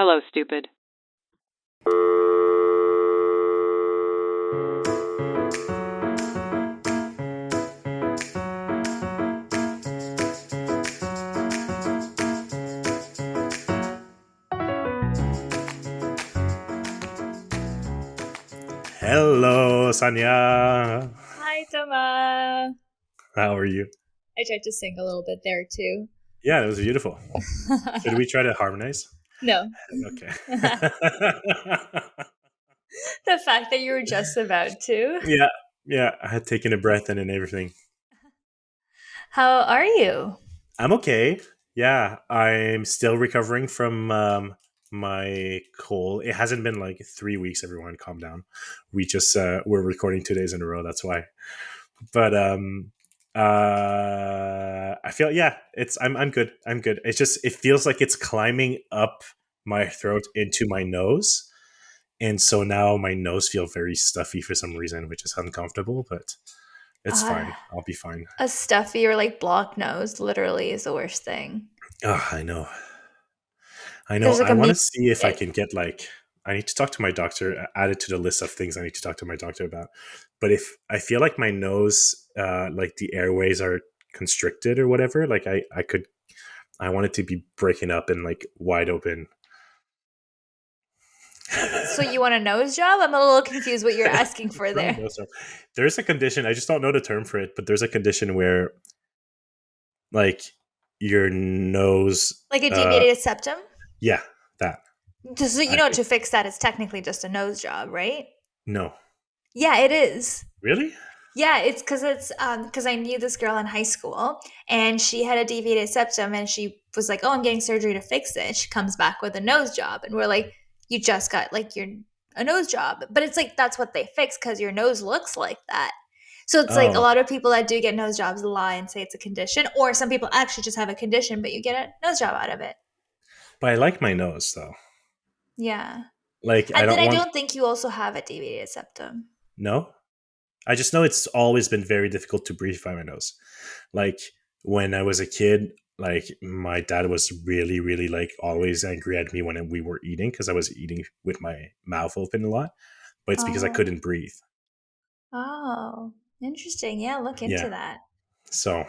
Hello, stupid. Hello, Sanya. Hi, Tama. How are you? I tried to sing a little bit there too. Yeah, it was beautiful. Should we try to harmonize? No. Okay. The fact that you were just about to. yeah, yeah. I had taken a breath and everything. How are you? I'm okay. Yeah, I'm still recovering from my cold. It hasn't been like 3 weeks. Everyone, calm down. We're recording 2 days in a row. That's why. But I feel I'm good. I'm good. It's just it feels like it's climbing up my throat into my nose, and so now my nose feels very stuffy for some reason, which is uncomfortable. But it's Uh, fine. I'll be fine. a stuffy or like blocked nose literally is the worst thing. Oh, I know. I know. There's like I a want meme. to see if I can get like. I need to talk to my doctor. Add it to the list of things I need to talk to my doctor about. But if I feel like my nose, like the airways are constricted or whatever, like I could. I want it to be breaking up and like wide open. So you want a nose job? I'm a little confused what you're asking for Not a there. nose job. There's a condition. I just don't know the term for it, but there's a condition where like your nose. Like a deviated septum? Yeah, that. Just so you I know, think to fix that, it's technically just a nose job, right? no. Yeah, it is. Really? Yeah, it's because I knew this girl in high school and she had a deviated septum and she was like, "Oh, I'm getting surgery to fix it." She comes back with a nose job and we're like, "You just got like your a nose job." But it's like that's what they fix because your nose looks like that. So it's like a Oh, lot of people that do get nose jobs lie and say it's a condition, or some people actually just have a condition, but you get a nose job out of it. but I like my nose though. Yeah. Like I And then don't I want don't think you also have a deviated septum. no. I just know it's always been very difficult to breathe by my nose. Like when I was a kid, like my dad was really, really like always angry at me when we were eating because I was eating with my mouth open a lot. But it's because I Oh. couldn't breathe. Oh. Interesting. Yeah, look into Yeah. that. So,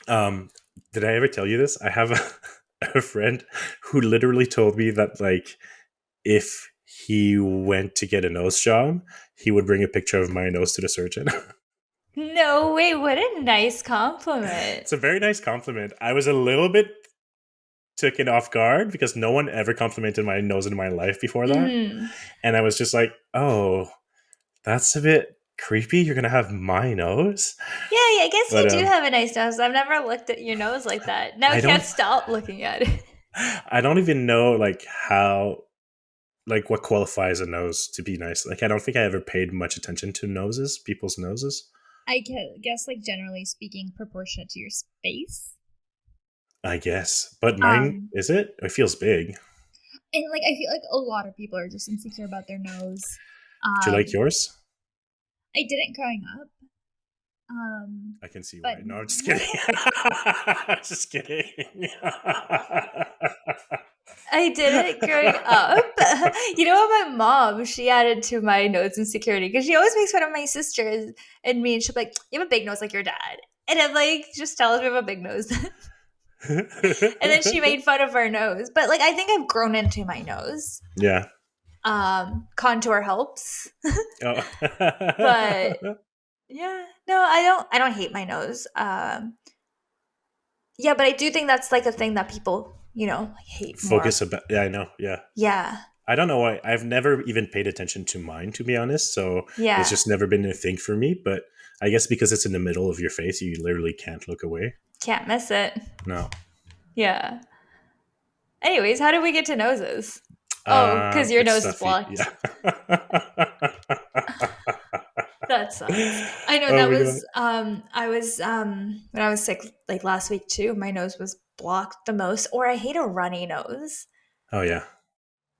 um, did I ever tell you this? I have a friend who literally told me that like if he went to get a nose job, he would bring a picture of my nose to the surgeon. No way, what a nice compliment. It's a very nice compliment. I was a little bit taken off guard because no one ever complimented my nose in my life before that. Mhm. And I was just like, oh, that's a bit creepy. You're going to have my nose? Yeah, yeah, I guess you But do have a nice nose. I've never looked at your nose like that. Now I I can't don't, stop looking at it. I don't even know like how, like what qualifies a nose to be nice. Like, I don't think I ever paid much attention to noses, people's noses. Guess, like generally speaking, proportionate to your space. I guess. But mine, Um, is it? It feels big. and like I feel like a lot of people are just insecure about their nose. Do you like yours? I didn't growing up. Um, I can see but why. No, I'm just kidding. I'm just kidding. I did it growing up. You know what? My mom, she added to my nose insecurity because she always makes fun of my sisters and me. And she'll be like, "You have a big nose like your dad." And I'm like, just tell us we have a big nose. And then she made fun of our nose. But like, I think I've grown into my nose. yeah. Contour helps. Oh. But yeah, no, I don't hate my nose. Yeah, but I do think that's like a thing that people, hate more. Focus about. Yeah, I know. Yeah. Yeah. I don't know why. I've never even paid attention to mine, to be honest. So it's Yeah. just never been a thing for me. But I guess because it's in the middle of your face, you literally can't look away. Can't miss it. No. Yeah. Anyways, how did we get to noses? Oh, because your It's nose is stuffy. blocked. Yeah. That sucks. I know oh that my god. was I was when I was sick like last week too, my nose was blocked the most. Or I hate a runny nose. Oh yeah.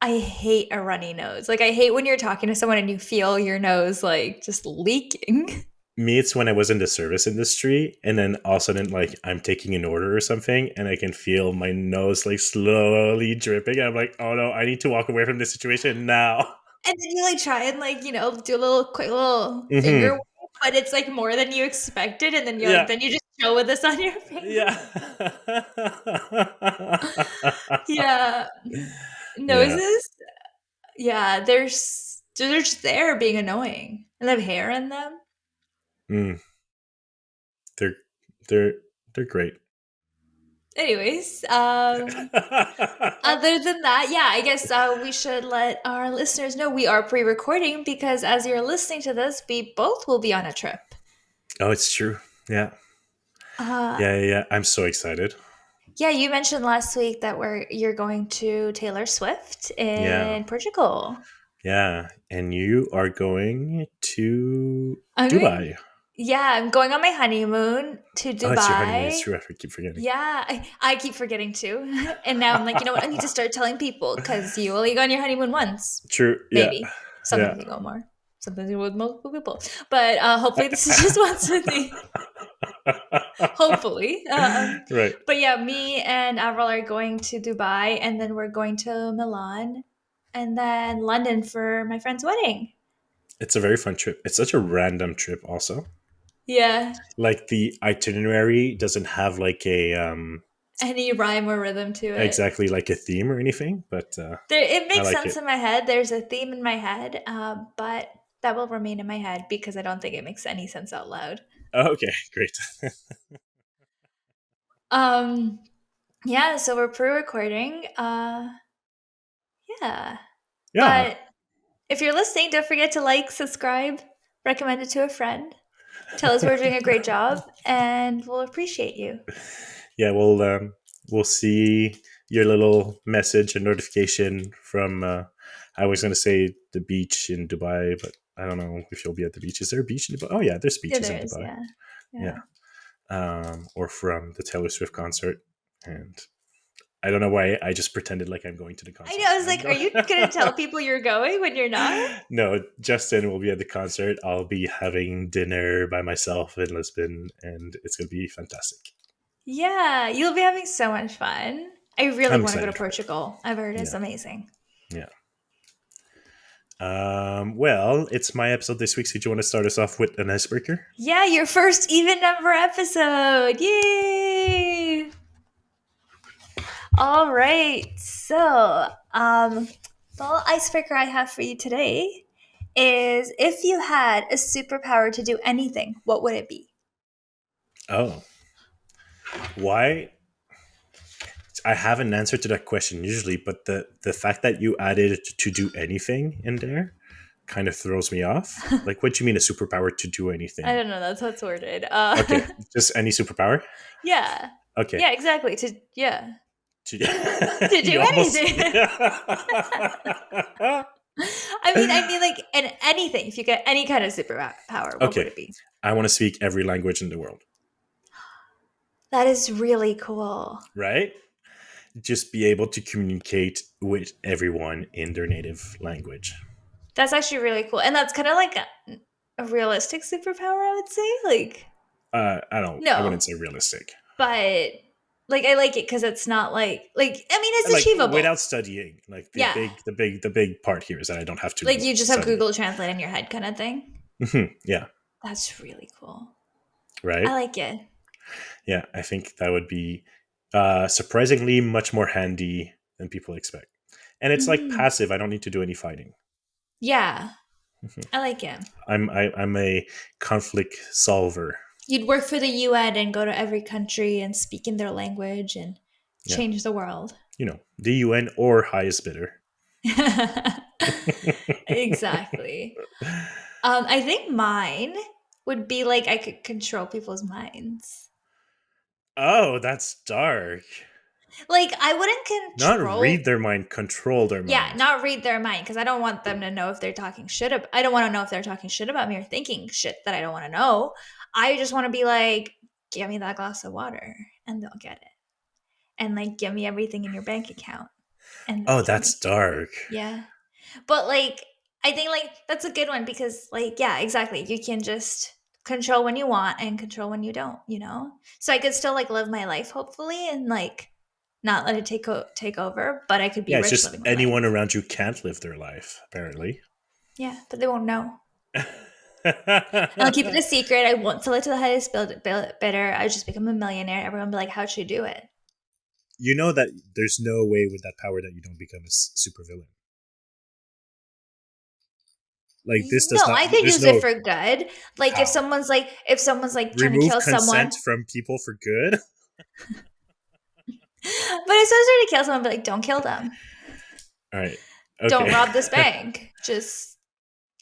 I hate a runny nose. Like I hate when you're talking to someone and you feel your nose like just leaking. Me, it's when I was in the service industry, and then all of a sudden, like I'm taking an order or something, and I can feel my nose like slowly dripping. I'm like, oh no, I need to walk away from this situation now. And then you like try and like, do a little quick little finger Hmm. wave, but it's like more than you expected. And then you're like, Yeah, then you just chill with this on your finger. yeah, Yeah. yeah. Noses. Yeah. They're just there being annoying. And they have hair in them. Mm, they're they're they're great. Anyways, other than that, yeah, I guess we should let our listeners know we are pre-recording because as you're listening to this, we both will be on a trip. Oh, it's true. Yeah, Uh, yeah. I'm so excited. yeah, you mentioned last week that you're going to Taylor Swift Yeah, in Portugal. yeah. And you are going to I mean, Dubai. yeah, I'm going on my honeymoon to Oh, it's your honeymoon. It's Dubai. true. I keep forgetting. Yeah, I keep forgetting too. And now I'm like, you know what? I need to start telling people because you only go on your honeymoon once. True. Yeah. Maybe. Yeah. Sometimes you go more. Sometimes you go with multiple people. But hopefully this is just once with me. Hopefully. Right. But yeah, me and Avril are going to Dubai and then we're going to Milan and then London for my friend's wedding. It's a very fun trip. It's such a random trip, also. Yeah. Like the itinerary doesn't have like a Any rhyme or rhythm to it. exactly like a theme or anything, but It I makes like sense it. in my head. There's a theme in my head, but that will remain in my head because I don't think it makes any sense out loud. Oh, okay, great. Um, yeah, so we're pre-recording. Yeah. Yeah. But if you're listening, don't forget to like, subscribe, recommend it to a friend. Tell us we're doing a great job and we'll appreciate you. Yeah, we'll see your little message and notification from I was going to say the beach in Dubai, but I don't know if you'll be at the beach. Is there a beach in Dubai? Oh yeah, there's Yeah, beaches there in is. Dubai. Yeah. Yeah. Yeah. Or from the Taylor Swift concert. And I don't know why I just pretended like I'm going to the I concert. know. I was I'm like, are going. you going to tell people you're going when you're not? No, Justin will be at the concert. I'll be having dinner by myself in Lisbon, and it's going to be fantastic. Yeah, you'll be having so much fun. I really I'm want to go to excited for it. Portugal. I've heard it's Yeah, amazing. yeah. Well, it's my episode this week. So, do you want to start us off with an icebreaker? Yeah, your first even number episode. Yay! All right. So, the little icebreaker I have for you today is if you had a superpower to do anything, what would it be? Oh, why? I have an answer to that question usually, but the fact that you added to do anything in there kind of throws me off. Like, what do you mean a superpower to do I anything? don't know. That's how it's worded. Okay, just any superpower. Yeah. Okay, Yeah, exactly. Yeah. To do you almost. anything. I mean, like, and anything. If you get any kind of superpower, what would Okay, it be? I want to speak every language in the world. That is really cool. Right? Just be able to communicate with everyone in their native language. That's actually really cool. And that's kind of like a realistic superpower, I would say. Like, I don't. I no, wouldn't say realistic. but like, I like it because it's not I mean, it's Like achievable. without studying. Like Yeah. the big part here is that I don't have Like, to you just have study Google Translate in your head kind of thing. it. Yeah. That's really cool. I Right. like it. Yeah. I think that would be surprisingly much more handy than people expect. And it's like Mhm. passive. I don't need to do any fighting. Yeah, Mhm. I like it. I'm a conflict solver. You'd work for the UN and go to every country and speak in their language and Yeah. change the world. The UN or highest bidder. Exactly. I think mine would be like I could control people's minds. Oh, that's dark. Like I wouldn't Not control. read their mind, control their Yeah, mind. not read their mind because I don't want them to know if they're talking shit. I don't want to know if they're talking shit about me or thinking shit that I don't want to know. I just want to be like, give me that glass of water, and they'll get it, and like give me everything in your bank account, and they'll Oh, get it. that's dark. Yeah. But like I think like that's a good one because like yeah, exactly. You can just control when you want and control when you don't, you know? So I could still like live my life hopefully and like not let it take over, but I could be Yeah, it's rich just living my life. anyone around you can't live their life, apparently. Yeah, but they won't know. I'll keep it a secret. I won't sell it to the highest bidder. I just become a millionaire. Everyone will be like, how'd she do it? You know that there's no way with that power that you don't become a supervillain. Like this does No, not. I could There's use it no for good. Like how. if someone's like trying to Remove kill consent someone, from people for good. but if someone's trying to kill someone, be like, don't kill them. All right. Don't Okay. rob this bank. Just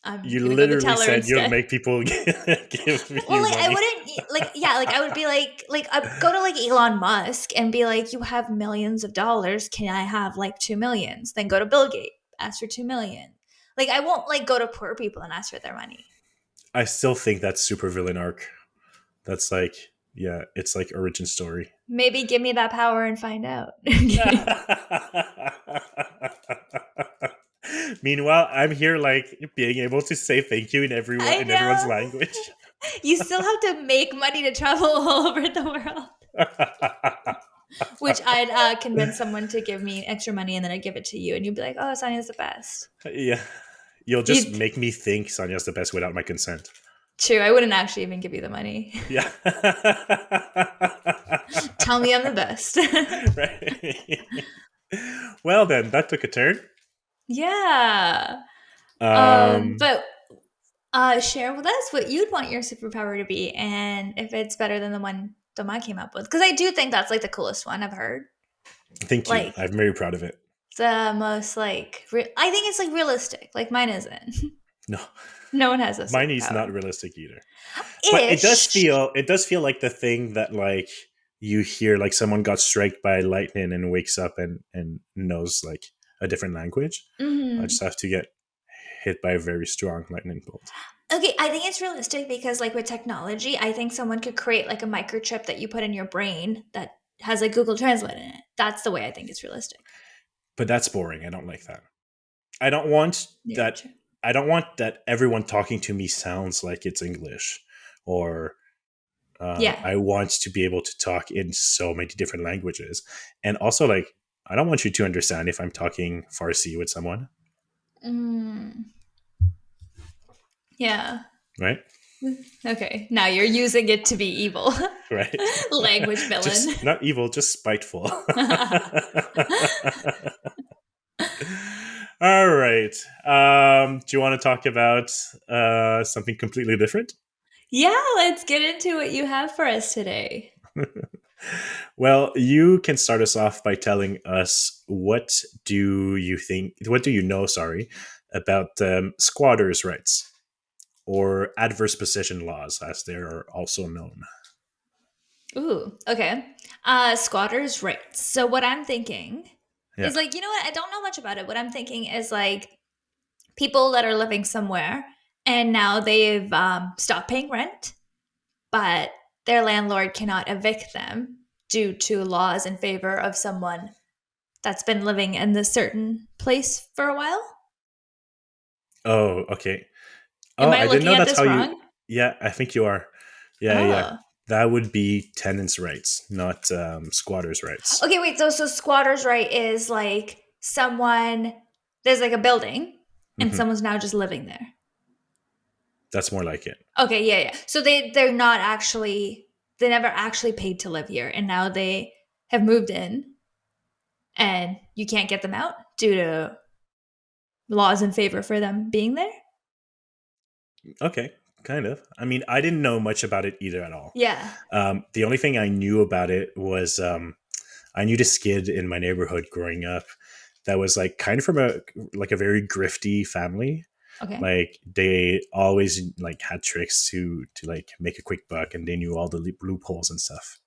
I'm You gonna go to the literally teller said you'll instead. make people give Well, you like I money. wouldn't like yeah, like I would be like I would go to like Elon Musk and be like, you have millions of dollars. Can I have like 2 millions? Then go to Bill Gates, ask for 2 million. Like I won't like go to poor people and ask for their money. I still think that's supervillain arc. That's like, yeah, it's like origin story. Maybe give me that power and find out. I'm kidding. Meanwhile, I'm here like being able to say thank you I in everyone's know. language. You still have to make money to travel all over the world. Which I'd convince someone to give me extra money and then I'd give it to you and you'd be like, oh, Sonia's the best. Yeah. You'll just You make me think Sonya's the best without my consent. true. I wouldn't actually even give you the money. Yeah. Tell me I'm the best. Right. Well, then, that took a turn. Yeah. Um, But share with us what you'd want your superpower to be and if it's better than the one Doma came up with. Because I do think that's like the coolest one I've heard. Thank you. Like I'm very proud of it. the most like I think it's like realistic. Like mine isn't. No, No one has a mine is not superpower. realistic either. But Ish. it does feel like the thing that like you hear like someone got struck by lightning and wakes up and knows like a different language. I Hmm. just have to get hit by a very strong lightning bolt. Okay, I think it's realistic because, like, with technology, I think someone could create like a microchip that you put in your brain that has like Google Translate in it. That's the way I think it's realistic. But that's boring. I don't like that. I don't want Yeah, that. true. I don't want that everyone talking to me sounds like it's English, or Yeah. I want to be able to talk in so many different languages, and also like I don't want you to understand if I'm talking Farsi with someone, Mm, yeah. right? Okay. Now you're using it to be evil. Right? Language villain. Just not evil, just spiteful. All right. Do you want to talk about something completely different? Yeah, let's get into what you have for us today. Well, you can start us off by telling us what do you know, sorry, about squatters' rights or adverse possession laws, as they are also known. Ooh, okay. Squatters' rights. So what I'm thinking Yeah. is like, you know what? I don't know much about it. What I'm thinking is like people that are living somewhere and now they've stopped paying rent, but their landlord cannot evict them due to laws in favor of someone that's been living in this certain place for a while. Oh, okay. Am Oh, I I didn't looking know at that's this how you. wrong? Yeah, I think you are. Yeah, yeah. Oh. That would be tenants' rights, not squatters' rights. Okay, wait. So squatters' right is like someone there's like a building and Hmm. someone's now just living there. That's more like it. Okay, yeah, yeah. So they're not actually they never actually paid to live here and now they have moved in and you can't get them out due to laws in favor for them being there. Okay, kind of. I mean, I didn't know much about it either at all. Yeah. The only thing I knew about it was I knew this kid in my neighborhood growing up that was like kind of from a very grifty family. Okay. Like they always like had tricks to like make a quick buck, and they knew all the loopholes and stuff.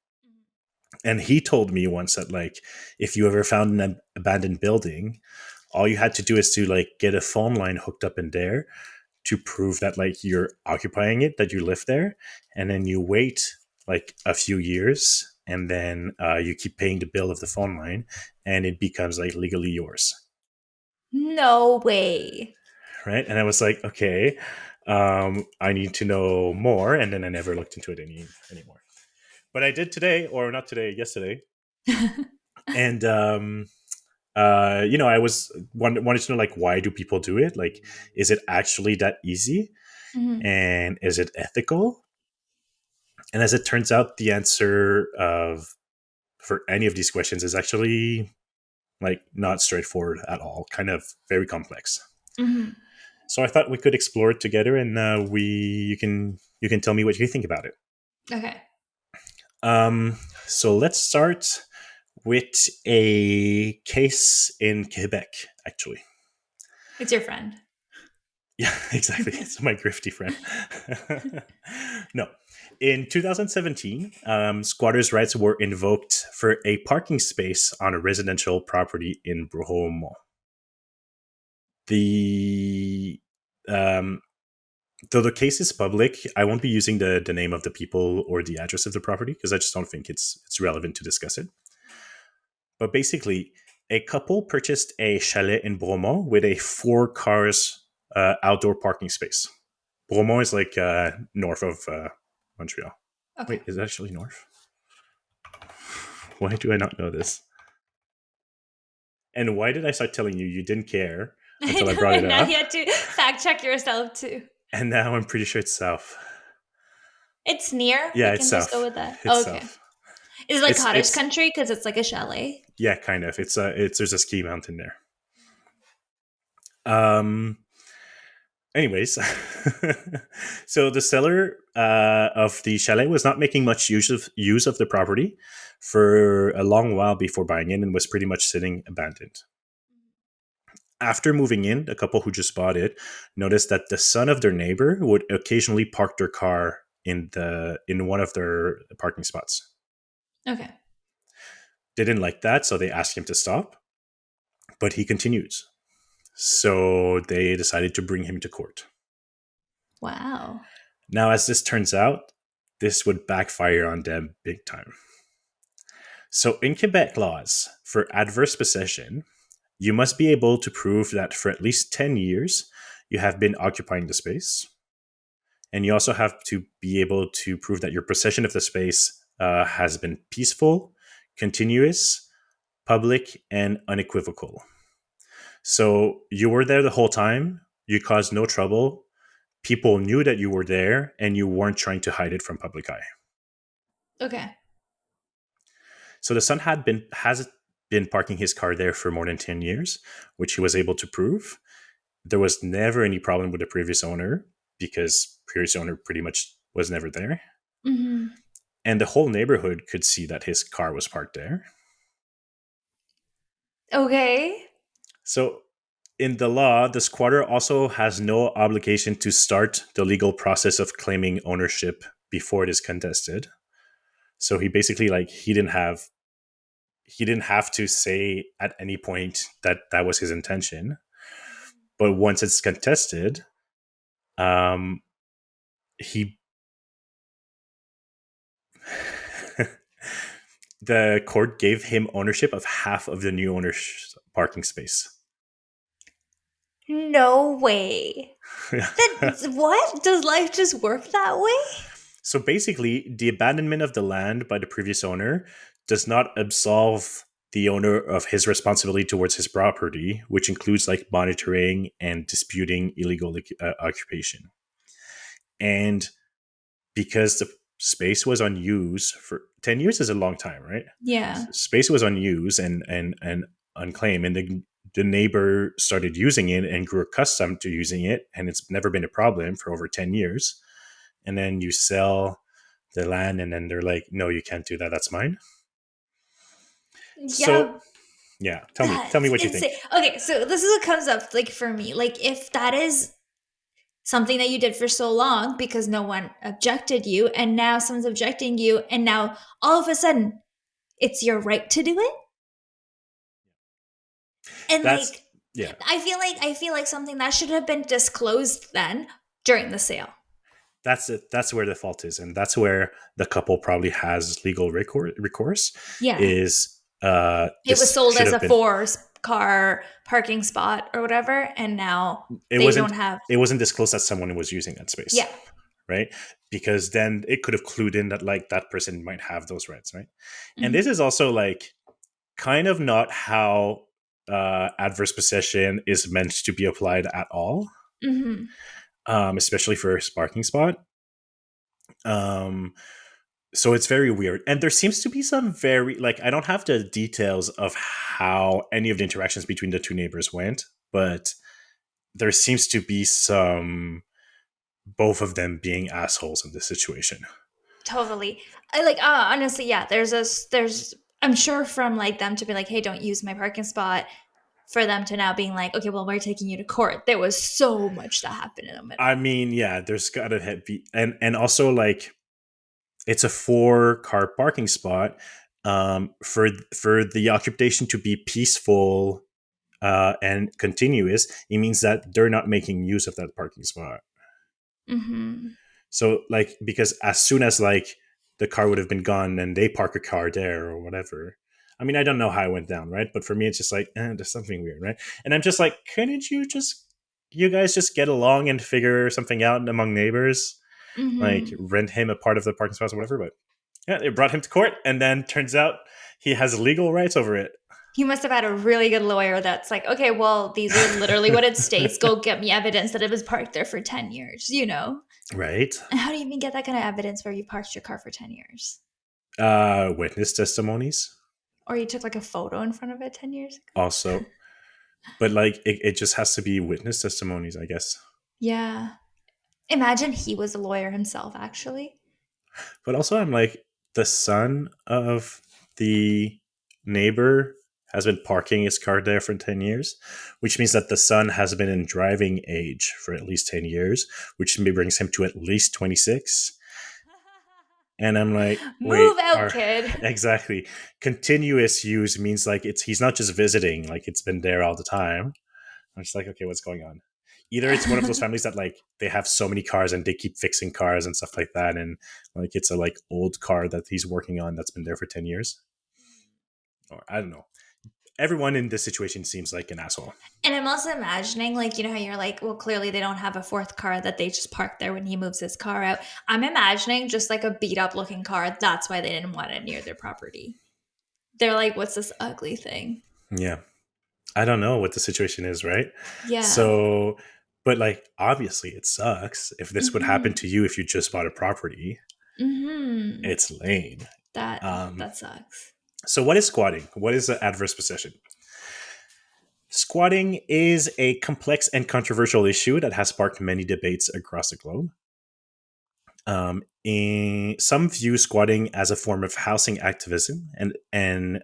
And he told me once that like if you ever found an abandoned building, all you had to do is to like get a phone line hooked up in there to prove that like you're occupying it, that you live there, and then you wait like a few years, and then you keep paying the bill of the phone line, and it becomes like legally yours, No way. right? And I was like, okay. I need to know more. And then I never looked into it anymore. But I did today, or not today, yesterday. And I wanted to know, like, why do people do it? Like, is it actually that easy? Mhm. And is it ethical? And as it turns out, the answer of for any of these questions is actually like not straightforward at all, kind of very complex. Mhm. So I thought we could explore it together, and we you can tell me what you think about it. Okay. Um, so let's start with a case in Quebec, actually. It's your friend. Yeah, exactly. It's my grifty friend. No. In 2017, squatters' rights were invoked for a parking space on a residential property in Bromont. The um, Though the case is public, I won't be using the name of the people or the address of the property because I just don't think it's relevant to discuss it. But basically, a couple purchased a chalet in Bromont with a 4 cars outdoor parking space. Bromont is like north of Montreal. Okay. Wait, is it actually north? Why do I not know this? And why did I start telling you you didn't care I until I know, brought it and now up? you had to fact check yourself too. And now I'm pretty sure it's south. It's near. Yeah, We it's can just go south. with that. It's Oh, okay. south. Is it like cottage It's country because it's like a chalet? Yeah, kind of. It's there's a ski mountain there. Um. Anyways, so the seller of the chalet was not making much use of the property for a long while before buying in, and was pretty much sitting abandoned. After moving in, the couple who just bought it noticed that the son of their neighbor would occasionally park their car in one of their parking spots. Okay. They didn't like that, so they asked him to stop, but he continues. So they decided to bring him to court. Wow. Now, as this turns out, this would backfire on them big time. So, in Quebec laws, for adverse possession, you must be able to prove that for at least 10 years you have been occupying the space. And you also have to be able to prove that your possession of the space has been peaceful, continuous, public, and unequivocal. So you were there the whole time, you caused no trouble, people knew that you were there, and you weren't trying to hide it from public eye. Okay. So the son has been parking his car there for more than 10 years, which he was able to prove. There was never any problem with the previous owner because previous owner pretty much was never there. Hmm. And the whole neighborhood could see that his car was parked there. Okay. So in the law, the squatter also has no obligation to start the legal process of claiming ownership before it is contested. So he basically like he didn't have to say at any point that that was his intention. But once it's contested, um, he the court gave him ownership of half of the new owner's parking space. No way. That what? Does life just work that way? So basically, the abandonment of the land by the previous owner does not absolve the owner of his responsibility towards his property, which includes like monitoring and disputing illegal occupation. And because the space was unused for 10 years is a long time, right? Yeah. Space was unused and unclaimed, and the neighbor started using it and grew accustomed to using it, and it's never been a problem for over 10 years. And then you sell the land, and then they're like, no, you can't do that, that's mine. So Yeah, yeah, tell me that's what you insane. think. Okay, so this is what comes up like for me. Like if that is something that you did for so long because no one objected you and now someone's objecting you and now all of a sudden it's your right to do it? And That's like yeah, I feel like something that should have been disclosed then during the sale. that's it. That's where the fault is, and that's where the couple probably has legal recourse. Yeah. Is It was this sold should as have a been four. car parking spot or whatever, and now It they wasn't don't have. it wasn't disclosed that someone was using that space, Yeah. right? Because then it could have clued in that like that person might have those rights, right? And this Hmm. is also like kind of not how adverse possession is meant to be applied at all, Hmm. especially for a parking spot. Um, so it's very weird, and there seems to be some very like I don't have the details of how any of the interactions between the two neighbors went, but there seems to be some both of them being assholes in this situation. Totally. I like honestly, yeah, there's I'm sure from like them to be like, "Hey, don't use my parking spot," for them to now being like, "Okay, well, we're taking you to court." There was so much that happened in the I middle. mean, yeah, there's gotta be, and also like it's a 4 car parking spot. For the occupation to be peaceful and continuous, it means that they're not making use of that parking spot. Mhm. So like because as soon as like the car would have been gone and they park a car there or whatever. I mean, I don't know how it went down, right? But for me, it's just like there's something weird, right? And I'm just like, couldn't you guys just get along and figure something out among neighbors? Like Mhm. rent him a part of the parking spots or whatever. But yeah, they brought him to court, and then turns out he has legal rights over it. He must have had a really good lawyer that's like, "Okay, well, these are literally what it states. Go get me evidence that it was parked there for 10 years," you know? Right? And how do you even get that kind of evidence where you parked your car for 10 years? Witness testimonies Or you took like a photo in front of it 10 years ago? also, but like it just has to be witness testimonies, I guess. Yeah. Imagine he was a lawyer himself, actually. But also, I'm like, the son of the neighbor has been parking his car there for 10 years, which means that the son has been in driving age for at least 10 years, which brings him to at least 26. And I'm like, wait, Move out, are kid. exactly continuous use means like he's not just visiting, like it's been there all the time. I'm just like, okay, what's going on? Either it's one of those families that like they have so many cars and they keep fixing cars and stuff like that, and like it's a like old car that he's working on that's been there for 10 years, or I don't know. Everyone in this situation seems like an asshole. And I'm also imagining, like, you know how you're like, well, clearly they don't have a fourth car that they just parked there when he moves his car out. I'm imagining just like a beat up looking car. That's why they didn't want it near their property. They're like, what's this ugly thing? Yeah, I don't know what the situation is, right? Yeah. So, but like obviously it sucks if this would happen Mm-hmm. to you if you just bought a property. Mm-hmm. It's lame. That Um, that sucks. so, what is squatting? What is the adverse possession? Squatting is a complex and controversial issue that has sparked many debates across the globe. Some view squatting as a form of housing activism, and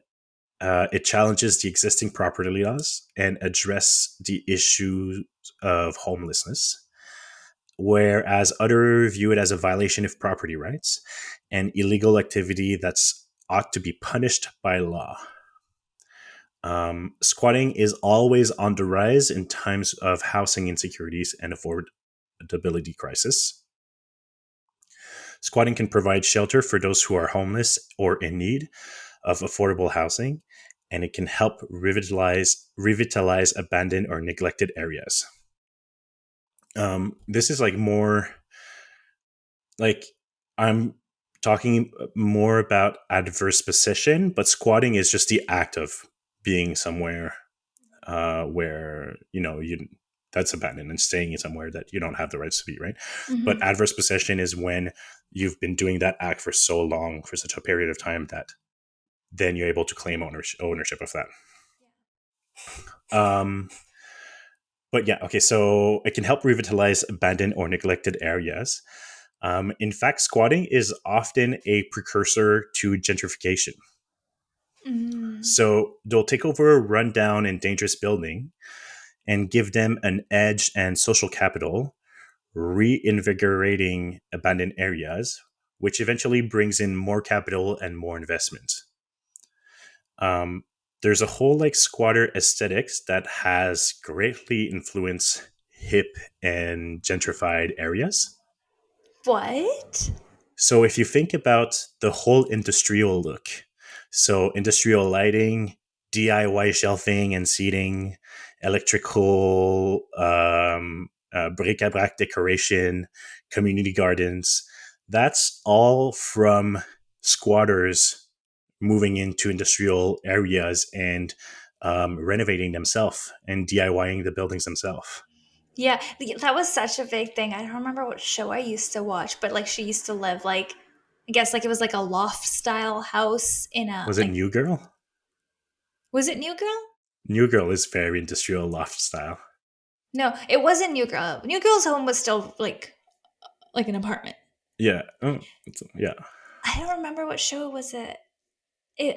it challenges the existing property laws and address the issue of homelessness. Whereas others view it as a violation of property rights and illegal activity that's ought to be punished by law. Squatting is always on the rise in times of housing insecurities and affordability crisis. Squatting can provide shelter for those who are homeless or in need of affordable housing, and it can help revitalize abandoned or neglected areas. This is like more like I'm talking more about adverse possession, but squatting is just the act of being somewhere where you that's abandoned and staying in somewhere that you don't have the rights to be, right? But Mm-hmm. adverse possession is when you've been doing that act for so long, for such a period of time, that then you're able to claim ownership of that. um, but yeah, okay, so it can help revitalize abandoned or neglected areas. In fact, squatting is often a precursor to gentrification. Mm-hmm. So they'll take over a rundown and dangerous building and give them an edge and social capital, reinvigorating abandoned areas, which eventually brings in more capital and more investment. Um, there's a whole like squatter aesthetics that has greatly influenced hip and gentrified areas. What? So if you think about the whole industrial look, so industrial lighting, DIY shelving and seating, electrical, bric-a-brac decoration, community gardens. That's all from squatters moving into industrial areas and renovating themselves and DIYing the buildings themselves. Yeah, that was such a big thing. I don't remember what show I used to watch, but like she used to live like, I guess like it was like a loft style house in a Was it like, New Girl? was it New Girl? New Girl is very industrial loft style. No, it wasn't New Girl. New Girl's home was still like an apartment. Yeah. Oh, yeah. I don't remember what show was it.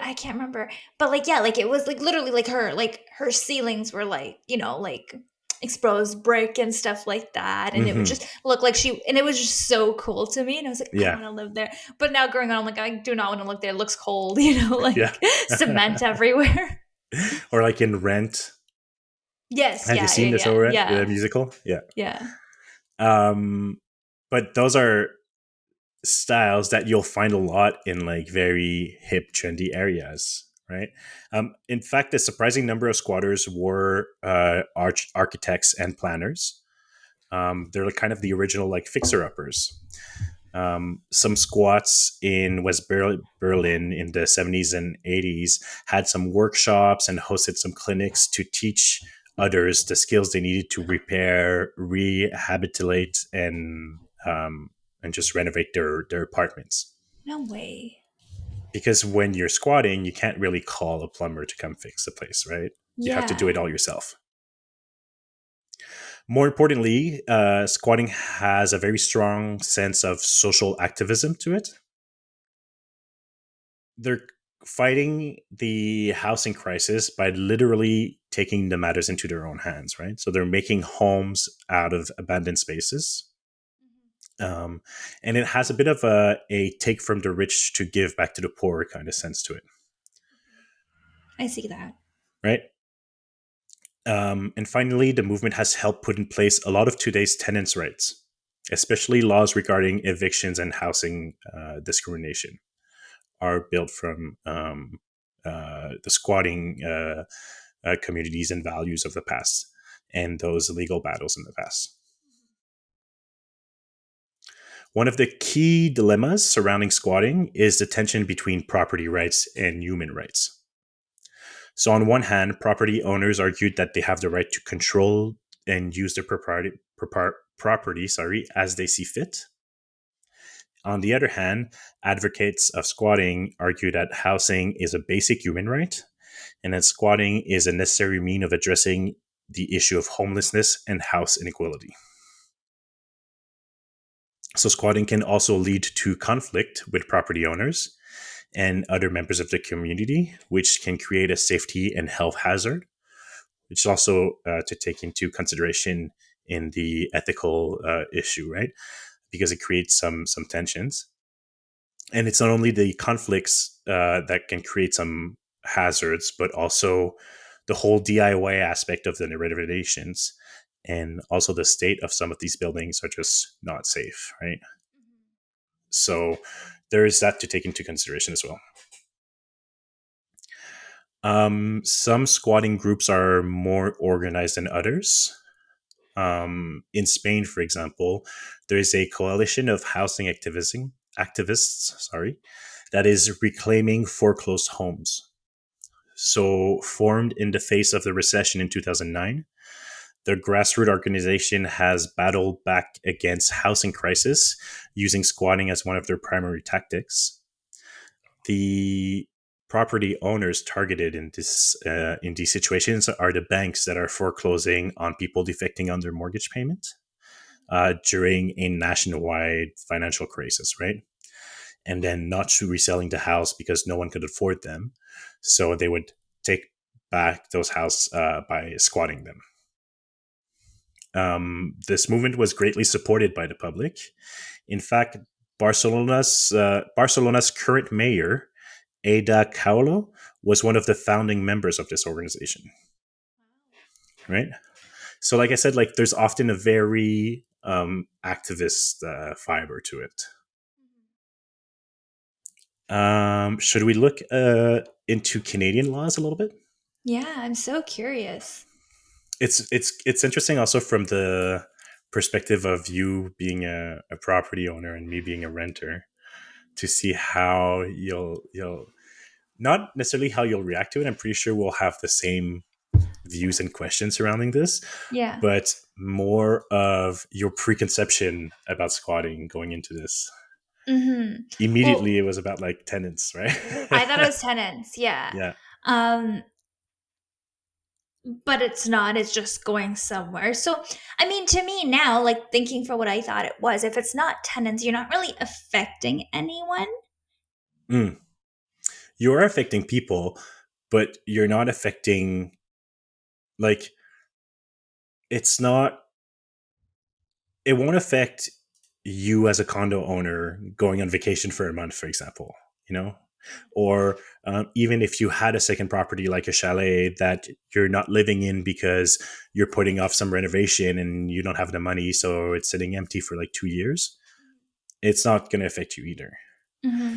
I can't remember, but like yeah, like it was literally like her ceilings were like like exposed brick and stuff like that, and it would Hmm. just look like she and it was just so cool to me, and I was like, I Yeah. want to live there. But now growing on, I'm like, I do not want to live there. It looks cold, Yeah. like cement everywhere. Or like in Rent. Yes, Have you yeah, yeah, seen the show yeah, Rent, the yeah, musical? Yeah. yeah. Um, but those are styles that you'll find a lot in like very hip, trendy areas, right? In fact, a surprising number of squatters were architects and planners. They're like kind of the original like fixer uppers. Some squats in Berlin in the 70s and 80s had some workshops and hosted some clinics to teach others the skills they needed to repair, rehabilitate, and just renovate their apartments. No way. Because when you're squatting, you can't really call a plumber to come fix the place, right? You have to do Yeah. it all yourself. More importantly, squatting has a very strong sense of social activism to it. They're fighting the housing crisis by literally taking the matters into their own hands, right? So they're making homes out of abandoned spaces. Um, and it has a bit of a take from the rich to give back to the poor kind of sense to it, I see that. right? And finally, the movement has helped put in place a lot of today's tenants' rights, especially laws regarding evictions and housing discrimination are built from the squatting communities and values of the past and those legal battles in the past. One of the key dilemmas surrounding squatting is the tension between property rights and human rights. So, on one hand, property owners argued that they have the right to control and use their property as they see fit. On the other hand, advocates of squatting argue that housing is a basic human right and that squatting is a necessary mean of addressing the issue of homelessness and house inequality. So, squatting can also lead to conflict with property owners and other members of the community, which can create a safety and health hazard, which is also to take into consideration in the ethical issue, right? Because it creates some tensions. And it's not only the conflicts that can create some hazards, but also the whole DIY aspect of the renovations and also the state of some of these buildings are just not safe, right? So there is that to take into consideration as well. Some squatting groups are more organized than others. In Spain, for example, there is a coalition of housing activists, that is reclaiming foreclosed homes. So, formed in the face of the recession in 2009, the grassroots organization has battled back against housing crisis using squatting as one of their primary tactics. The property owners targeted in these situations are the banks that are foreclosing on people defecting on their mortgage payment during a nationwide financial crisis, right? And then not reselling the house because no one could afford them, so they would take back those houses by squatting them. This movement was greatly supported by the public. In fact, Barcelona's current mayor, Ada Colau, was one of the founding members of this organization. Right. So, like I said, like there's often a very activist fiber to it. Should we look into Canadian laws a little bit? Yeah, I'm so curious. It's interesting also from the perspective of you being a property owner and me being a renter to see how you'll not necessarily how you'll react to it. I'm pretty sure we'll have the same views and questions surrounding this, Yeah. but more of your preconception about squatting going into this. Mm-hmm. Immediately, Well, it was about like tenants, I thought it right? was tenants. Yeah. Yeah. Um, but it's not. It's just going somewhere. So, I mean, to me now, like thinking for what I thought it was, if it's not tenants, you're not really affecting anyone. Mm. You are affecting people, but you're not affecting, like, it's not, it won't affect you as a condo owner going on vacation for a month, for example, you know? Or even if you had a second property like a chalet that you're not living in because you're putting off some renovation and you don't have the money, so it's sitting empty for like 2 years, it's not going to affect you either. Mm-hmm.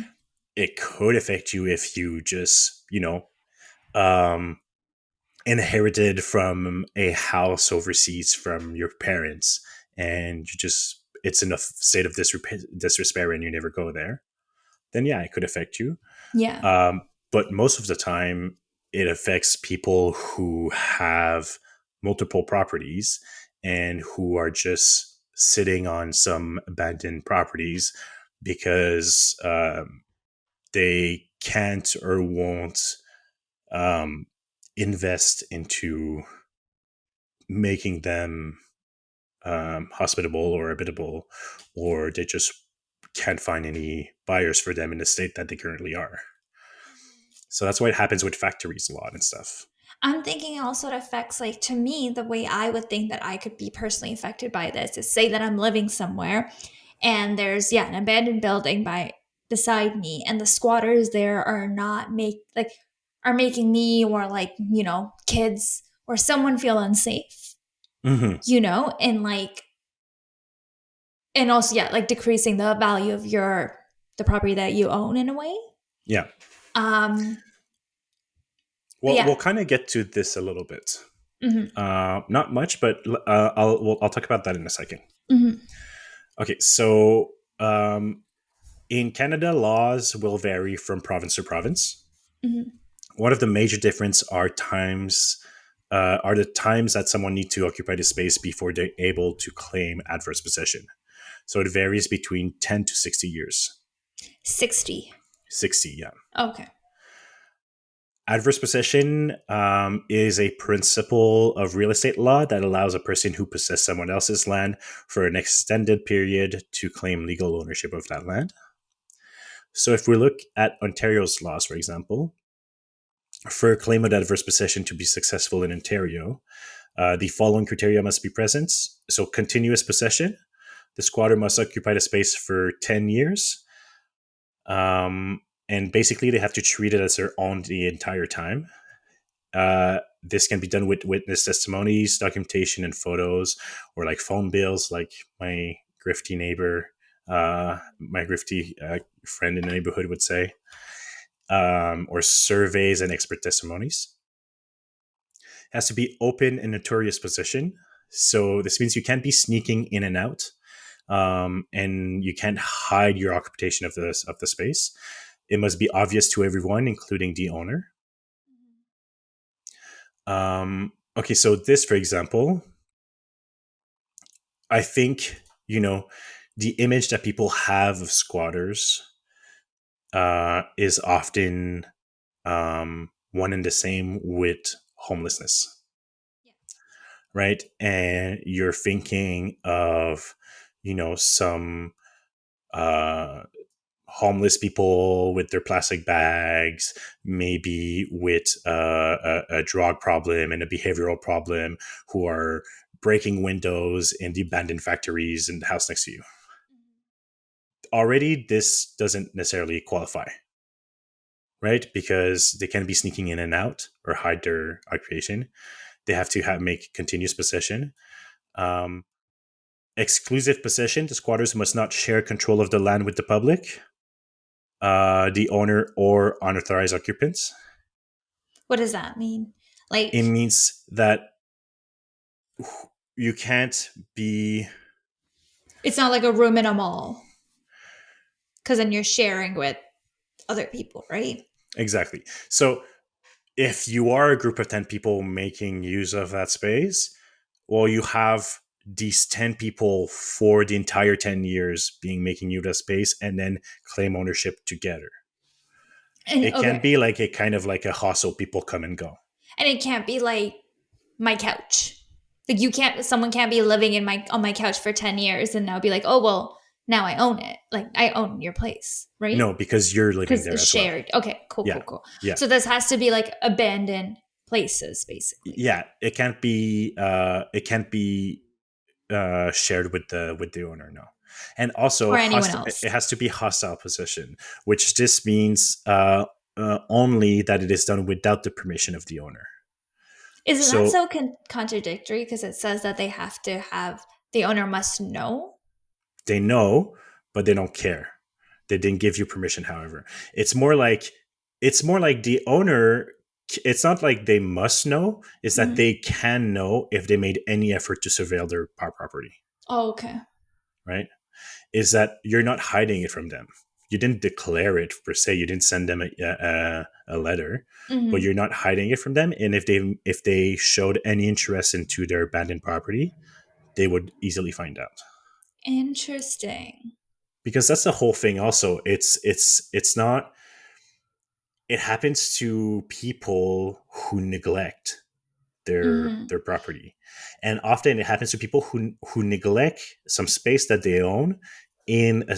It could affect you if you just, um, inherited from a house overseas from your parents and you just, it's in a state of disrepair and you never go there, then yeah, it could affect you. Yeah. um, but most of the time it affects people who have multiple properties and who are just sitting on some abandoned properties because they can't or won't um, invest into making them hospitable or habitable, or they just can't find any buyers for them in the state that they currently are. So that's why it happens with factories a lot and stuff. I'm thinking also it affects, like, to me, the way I would think that I could be personally affected by this is say that I'm living somewhere and there's, yeah, an abandoned building by beside me and the squatters there are not are making me or like, kids or someone feel unsafe, Hmm. and like, and also, yeah, like decreasing the value of the property that you own in a way. Yeah. Um, but Well, yeah. we'll kind of get to this a little bit. Hmm. Not much, but I'll talk about that in a second. Hmm. Okay, so in Canada, laws will vary from province to province. Hmm. One of the major difference are the times that someone need to occupy the space before they're able to claim adverse possession. So it varies between 10 to 60 years. 60. 60, yeah. Okay. Adverse possession is a principle of real estate law that allows a person who possesses someone else's land for an extended period to claim legal ownership of that land. So if we look at Ontario's laws, for example, for a claim of adverse possession to be successful in Ontario, the following criteria must be present. So continuous possession, the squatter must occupy the space for 10 years. And basically, they have to treat it as their own the entire time. This can be done with witness testimonies, documentation, and photos, or like phone bills, like my grifty neighbor, my grifty friend in the neighborhood would say, or surveys and expert testimonies. It has to be open and notorious possession. So this means you can't be sneaking in and out, and you can't hide your occupation of the space. It must be obvious to everyone, including the owner. Okay, so this, for example, I think, the image that people have of squatters is often one and the same with homelessness, right? And you're thinking of, some uh, homeless people with their plastic bags, maybe with a drug problem and a behavioral problem, who are breaking windows in the abandoned factories in the house next to you. Already, this doesn't necessarily qualify, right? Because they can be sneaking in and out or hide their occupation. They have to make continuous possession. Um, Exclusive possession. The squatters must not share control of the land with the public, the owner, or unauthorized occupants. What does that mean? It Like, means that you can't be it's not like a room in a mall because then you're sharing with other people, right? exactly. So if you are a group of 10 people making use of that space, well, you have these 10 people for the entire 10 years being making use of that space and then claim ownership together. And It can okay. be like a kind of like a hostel, people come and go. And it can't be like my couch. Like you can't someone can't be living in my on my couch for 10 years and now be like, "Oh, well, now I own it." Like I own your place, right? No, because you're living Cuz there it's as well. shared. Okay, cool, Yeah. cool, cool. Yeah. So this has to be like abandoned places basically. Yeah. It can't be shared with the owner, no. And also Or anyone else. it has to be hostile possession, which just means only that it is done without the permission of the owner. Isn't that So so contradictory because it says that they have to have the owner must know? they know, but they don't care. They didn't give you permission, however. It's more like the owner, it's not like they must know, it's that Mhm. they can know if they made any effort to surveil their property, Oh, okay. right? Is that you're not hiding it from them. You didn't declare it per se. You didn't send them a letter, but Mhm. you're not hiding it from them. And if they showed any interest into their abandoned property, they would easily find out. Interesting. Because that's the whole thing. Also, it's not. It happens to people who neglect their Mhm. property, and often it happens to people who neglect some space that they own in a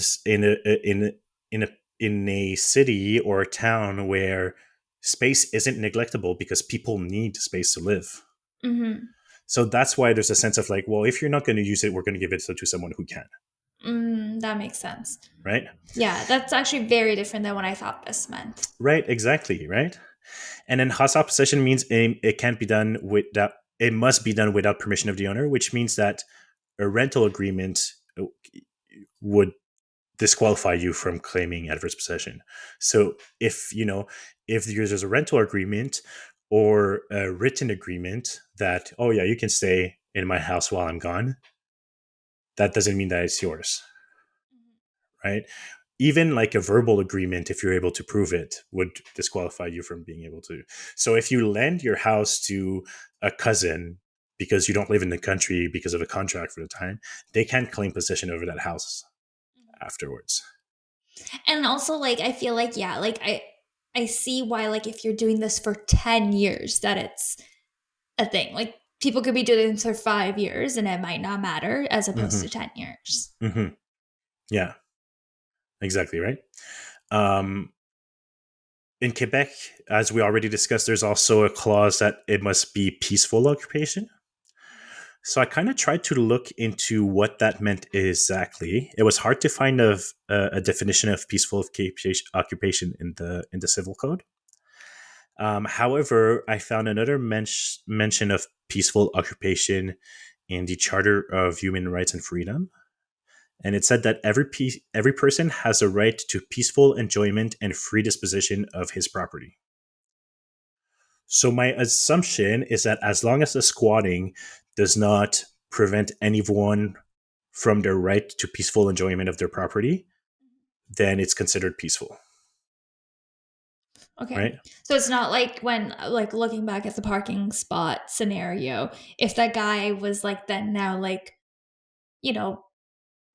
in a city or a town where space isn't neglectable because people need space to live. Mhm. So that's why there's a sense of like, well, if you're not going to use it, we're going to give it to someone who can, That makes sense. right? Yeah, that's actually very different than what I thought this meant. Right, exactly, right. And then hostile possession means it can't be done without. It must be done without permission of the owner, which means that a rental agreement would disqualify you from claiming adverse possession. So if there's a rental agreement or a written agreement that, oh yeah, you can stay in my house while I'm gone, that doesn't mean that it's yours, right? Even like a verbal agreement, if you're able to prove it, would disqualify you from being able to. So if you lend your house to a cousin because you don't live in the country because of a contract for the time, they can't claim possession over that house afterwards. And also like I feel like yeah, like I see why like if you're doing this for 10 years that it's a thing. Like people could be doing this for 5 years and it might not matter as opposed Mm-hmm. to 10 years. Mm-hmm. Yeah, exactly right. Um, in Quebec, as we already discussed, there's also a clause that it must be peaceful occupation. So I kind of tried to look into what that meant exactly. It was hard to find a definition of peaceful occupation in the civil code. However, I found another mention of peaceful occupation in the Charter of Human Rights and Freedom, and it said that every person has a right to peaceful enjoyment and free disposition of his property. So my assumption is that as long as the squatting does not prevent anyone from their right to peaceful enjoyment of their property, then it's considered peaceful, Okay. right? So it's not like when like looking back at the parking spot scenario, if that guy was like then now like, you know,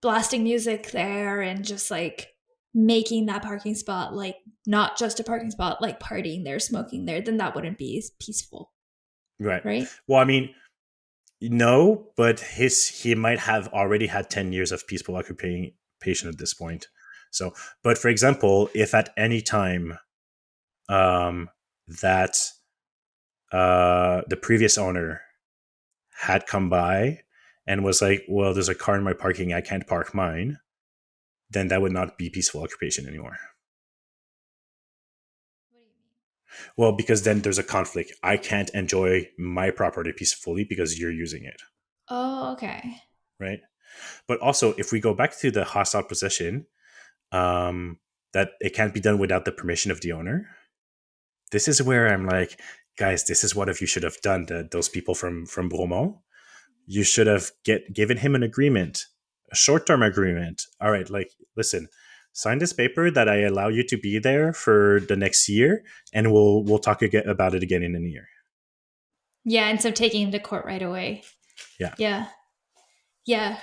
blasting music there and just like making that parking spot like not just a parking spot, like partying there, smoking there, then that wouldn't be as peaceful, Right. right? Well, I mean, no, but he might have already had 10 years of peaceful occupation at this point. So, but for example, if at any time that the previous owner had come by and was like, well, there's a car in my parking, I can't park mine, then that would not be peaceful occupation anymore. Well, because then there's a conflict. I can't enjoy my property peacefully because you're using it, Oh, okay. right? But also, if we go back to the hostile possession, that it can't be done without the permission of the owner. This is where I'm like, guys, this is what if you should have done. Those people from Bromont, you should have given him an agreement, a short term agreement. All right, like listen, sign this paper that I allow you to be there for the next year, and we'll talk again about it again in a year. Yeah, and so taking him to court right away. Yeah, Yeah. Yeah.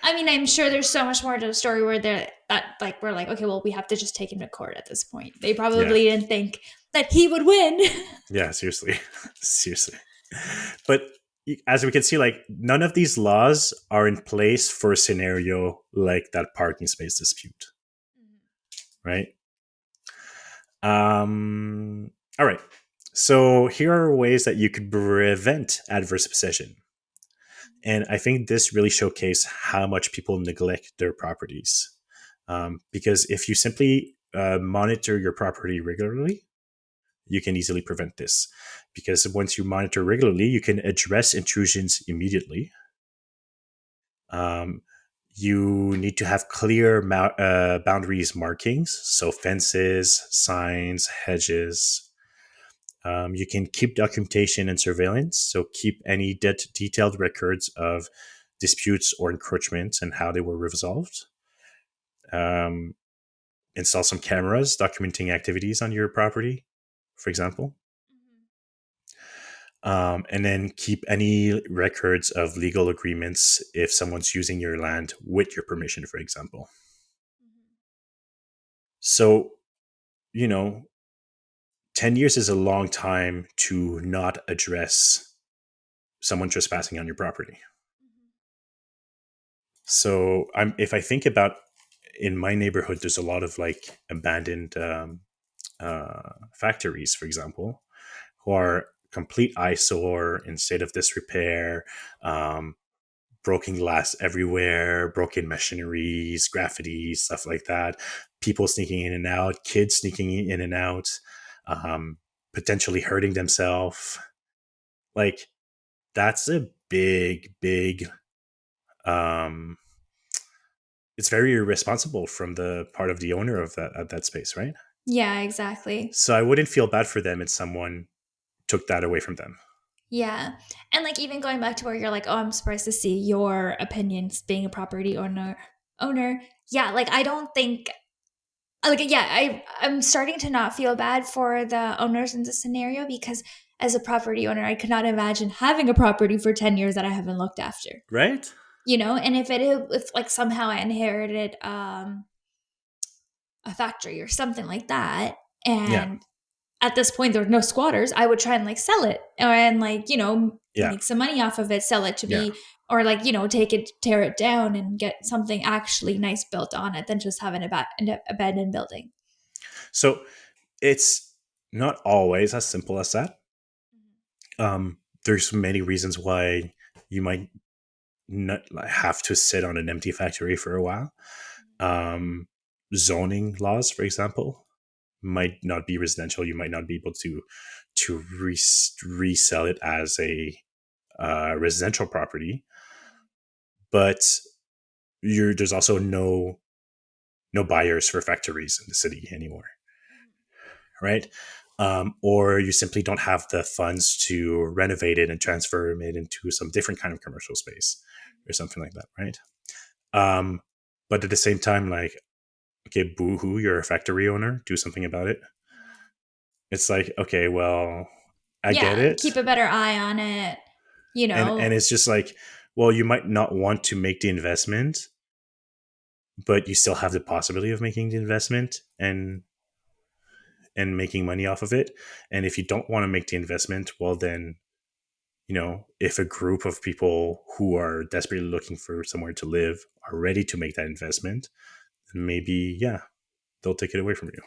I mean, I'm sure there's so much more to the story where they're that like we're like, okay, well, we have to just take him to court at this point. They yeah, probably didn't think that he would win. yeah. Seriously, seriously. But as we can see, like none of these laws are in place for a scenario like that parking space dispute, right? All right. So here are ways that you could prevent adverse possession. And I think this really showcased how much people neglect their properties. Because if you simply monitor your property regularly, you can easily prevent this. Because once you monitor regularly, you can address intrusions immediately. Um, you need to have clear boundaries markings, so fences, signs, hedges. You can keep documentation and surveillance, so keep any detailed records of disputes or encroachments and how they were resolved. Um, Install some cameras documenting activities on your property, for example. And then keep any records of legal agreements if someone's using your land with your permission, for example. So, you know, 10 years is a long time to not address someone trespassing on your property. So, if I think about in my neighborhood, there's a lot of like abandoned factories, for example, who are complete eyesore in state of disrepair, broken glass everywhere, broken machineries, graffiti, stuff like that. People sneaking in and out, kids sneaking in and out, um, potentially hurting themselves. Like that's a big. Um, it's very irresponsible from the part of the owner of that space, right? Yeah, exactly. So I wouldn't feel bad for them if someone took that away from them. Yeah. And like even going back to where you're like, oh, I'm surprised to see your opinions being a property owner. Yeah, like I don't think like yeah, I'm starting to not feel bad for the owners in this scenario because as a property owner, I could not imagine having a property for 10 years that I haven't looked after. Right? You know, and if like somehow I inherited a factory or something like that Yeah. and at this point there are no squatters, I would try and like sell it and like, you know, Yeah. make some money off of it, sell it to Yeah. be or like, you know, take it, tear it down and get something actually nice built on it than just have an abandoned building. So it's not always as simple as that. There's many reasons why you might not have to sit on an empty factory for a while. Um, Zoning laws, for example, might not be residential. You might not be able to resell it as a residential property, but there's also no buyers for factories in the city anymore, right? Or you simply don't have the funds to renovate it and transform it into some different kind of commercial space or something like that, right? Um, but at the same time, like, okay, boo hoo, you're a factory owner, do something about it. It's like, okay, well, I get Yeah, it. keep a better eye on it, you And know. it's just like, well, you might not want to make the investment, but you still have the possibility of making the investment and making money off of it. And if you don't want to make the investment, well, then, if a group of people who are desperately looking for somewhere to live are ready to make that investment, then maybe, yeah, they'll take it away from you.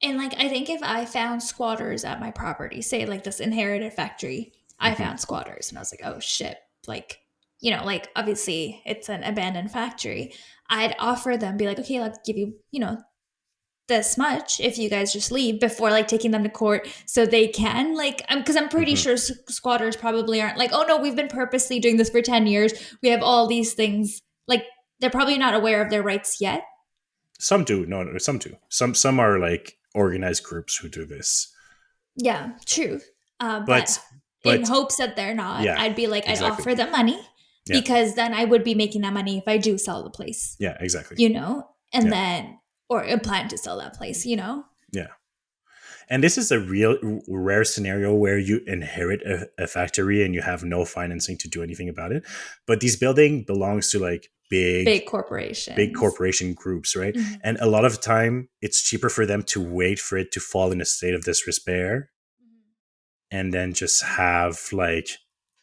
And like I think if I found squatters at my property, say like this inherited factory, I Hmm. found squatters and I was like, oh shit, like, you know, like obviously it's an abandoned factory. I'd offer them, be like, okay, I'll give you, you know, this much if you guys just leave before like taking them to court so they can like because I'm pretty Hmm. sure squatters probably aren't like, oh no, we've been purposely doing this for 10 years, we have all these things, like they're probably not aware of their rights yet. Some do. No, some do. Some are like organized groups who do this. Yeah, true. But but in but hopes that they're not, yeah, I'd be like, I'd exactly. offer them money Yeah, because then I would be making that money if I do sell the place, yeah, exactly. you know? And Yeah, then, or plan to sell that place, you know? yeah. And this is a real rare scenario where you inherit a factory and you have no financing to do anything about it. But this building belongs to like Big big corporations. corporation groups, right? Mhm. And a lot of the time, it's cheaper for them to wait for it to fall in a state of disrepair and then just have like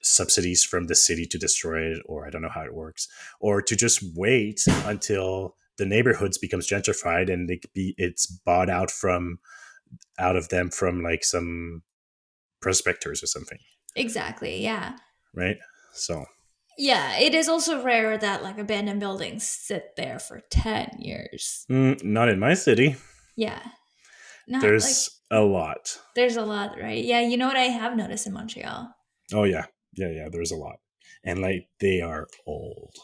subsidies from the city to destroy it, or I don't know how it works, or to just wait until the neighborhoods becomes gentrified and it's bought out of them from like some prospectors or something, Exactly. Yeah. right? So Yeah. It is also rare that like abandoned buildings sit there for 10 years. not in my city. Yeah. Not like There's a lot. there's a lot, right? Yeah. You know what I have noticed in Montreal? Oh yeah, yeah, yeah. There's a lot, and like they are old.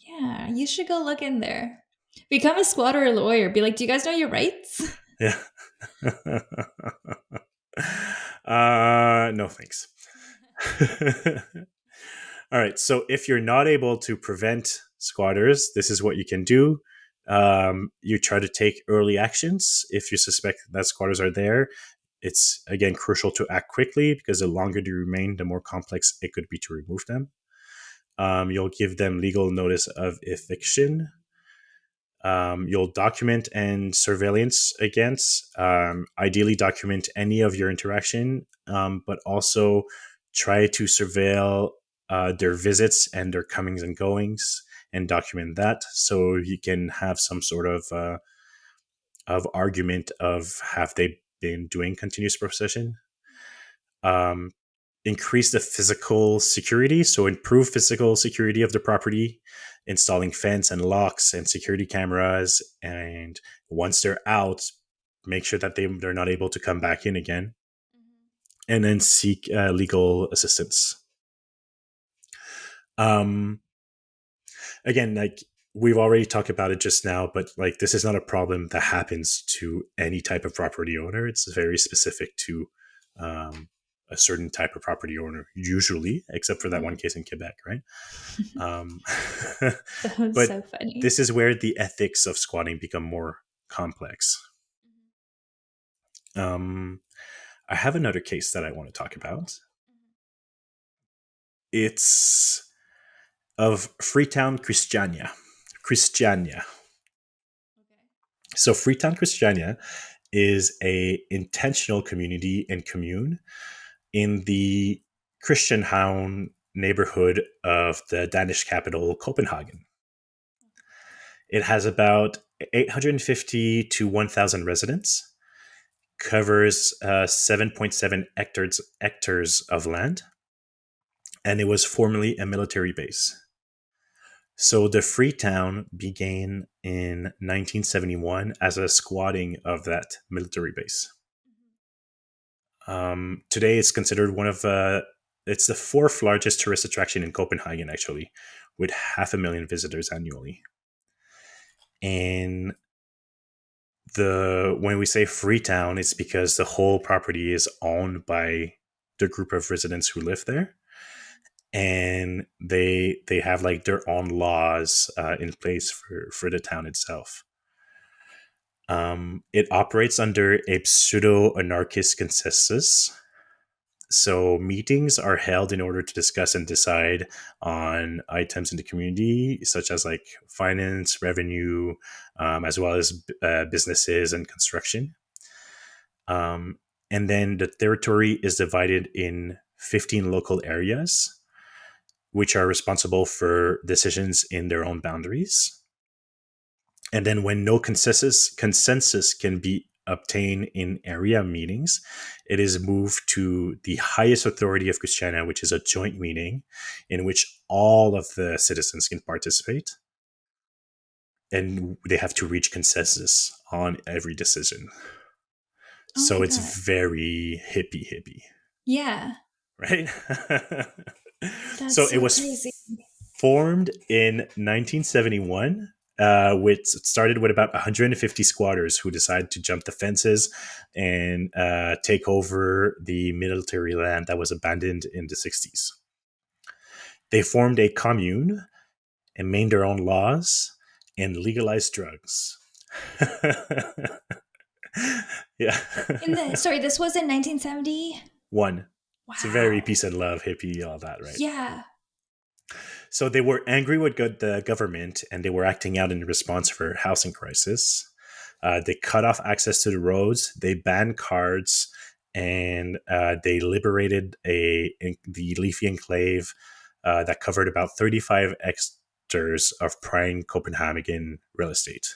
Yeah. You should go look in there. Become a squatter lawyer. Be like, do you guys know your rights? Yeah. No thanks. All right. So if you're not able to prevent squatters, this is what you can do. You try to take early actions if you suspect that squatters are there. It's again crucial to act quickly because the longer they remain, the more complex it could be to remove them. You'll give them legal notice of eviction. You'll document and surveillance against. Ideally, document any of your interaction, but also try to surveil their visits and their comings and goings, and document that so you can have some sort of argument of have they been doing continuous possession. Um, Increase the physical security, so improve physical security of the property, installing fence and locks and security cameras, and once they're out, make sure that they're not able to come back in again, and then seek legal assistance. um Again, like we've already talked about it just now, but like this is not a problem that happens to any type of property owner. It's very specific to um, a certain type of property owner, usually, except for that one Mhm. case in Quebec, right? Um, That was but so funny. this is where the ethics of squatting become more complex. Um, I have another case that I want to talk about. It's of Freetown, Christiania. Christiania. So Freetown, Christiania is a intentional community and commune in the Christiantown neighborhood of the Danish capital Copenhagen. It has about 850 to 1,000 residents, covers 7.7 hectares of land, and it was formerly a military base. So the Freetown began in 1971 as a squatting of that military base. Today, it's considered one of it's the fourth largest tourist attraction in Copenhagen, actually, with 500,000 visitors annually. And the when we say Freetown, it's because the whole property is owned by the group of residents who live there, and they have like their own laws in place for the town itself. It operates under a pseudo anarchist consensus. So meetings are held in order to discuss and decide on items in the community, such as like finance, revenue, as well as businesses and construction. Um, and then the territory is divided in 15 local areas, which are responsible for decisions in their own boundaries. And then when no consensus can be obtained in area meetings, it is moved to the highest authority of Christiania, which is a joint meeting in which all of the citizens can participate, and they have to reach consensus on every decision. Oh So my it's god. very hippie, Yeah. right? That's So it so was crazy. formed in 1971 which started with about 150 squatters who decided to jump the fences and take over the military land that was abandoned in the 60s. They formed a commune and made their own laws and legalized drugs. Yeah. In the sorry, this was in 1970. One. It's a very Wow. peace and love, hippie, all that, right? Yeah. So they were angry with the government and they were acting out in response for housing crisis. They cut off access to the roads, they banned cards, and they liberated the leafy enclave that covered about 35 hectares of prime Copenhagen real estate.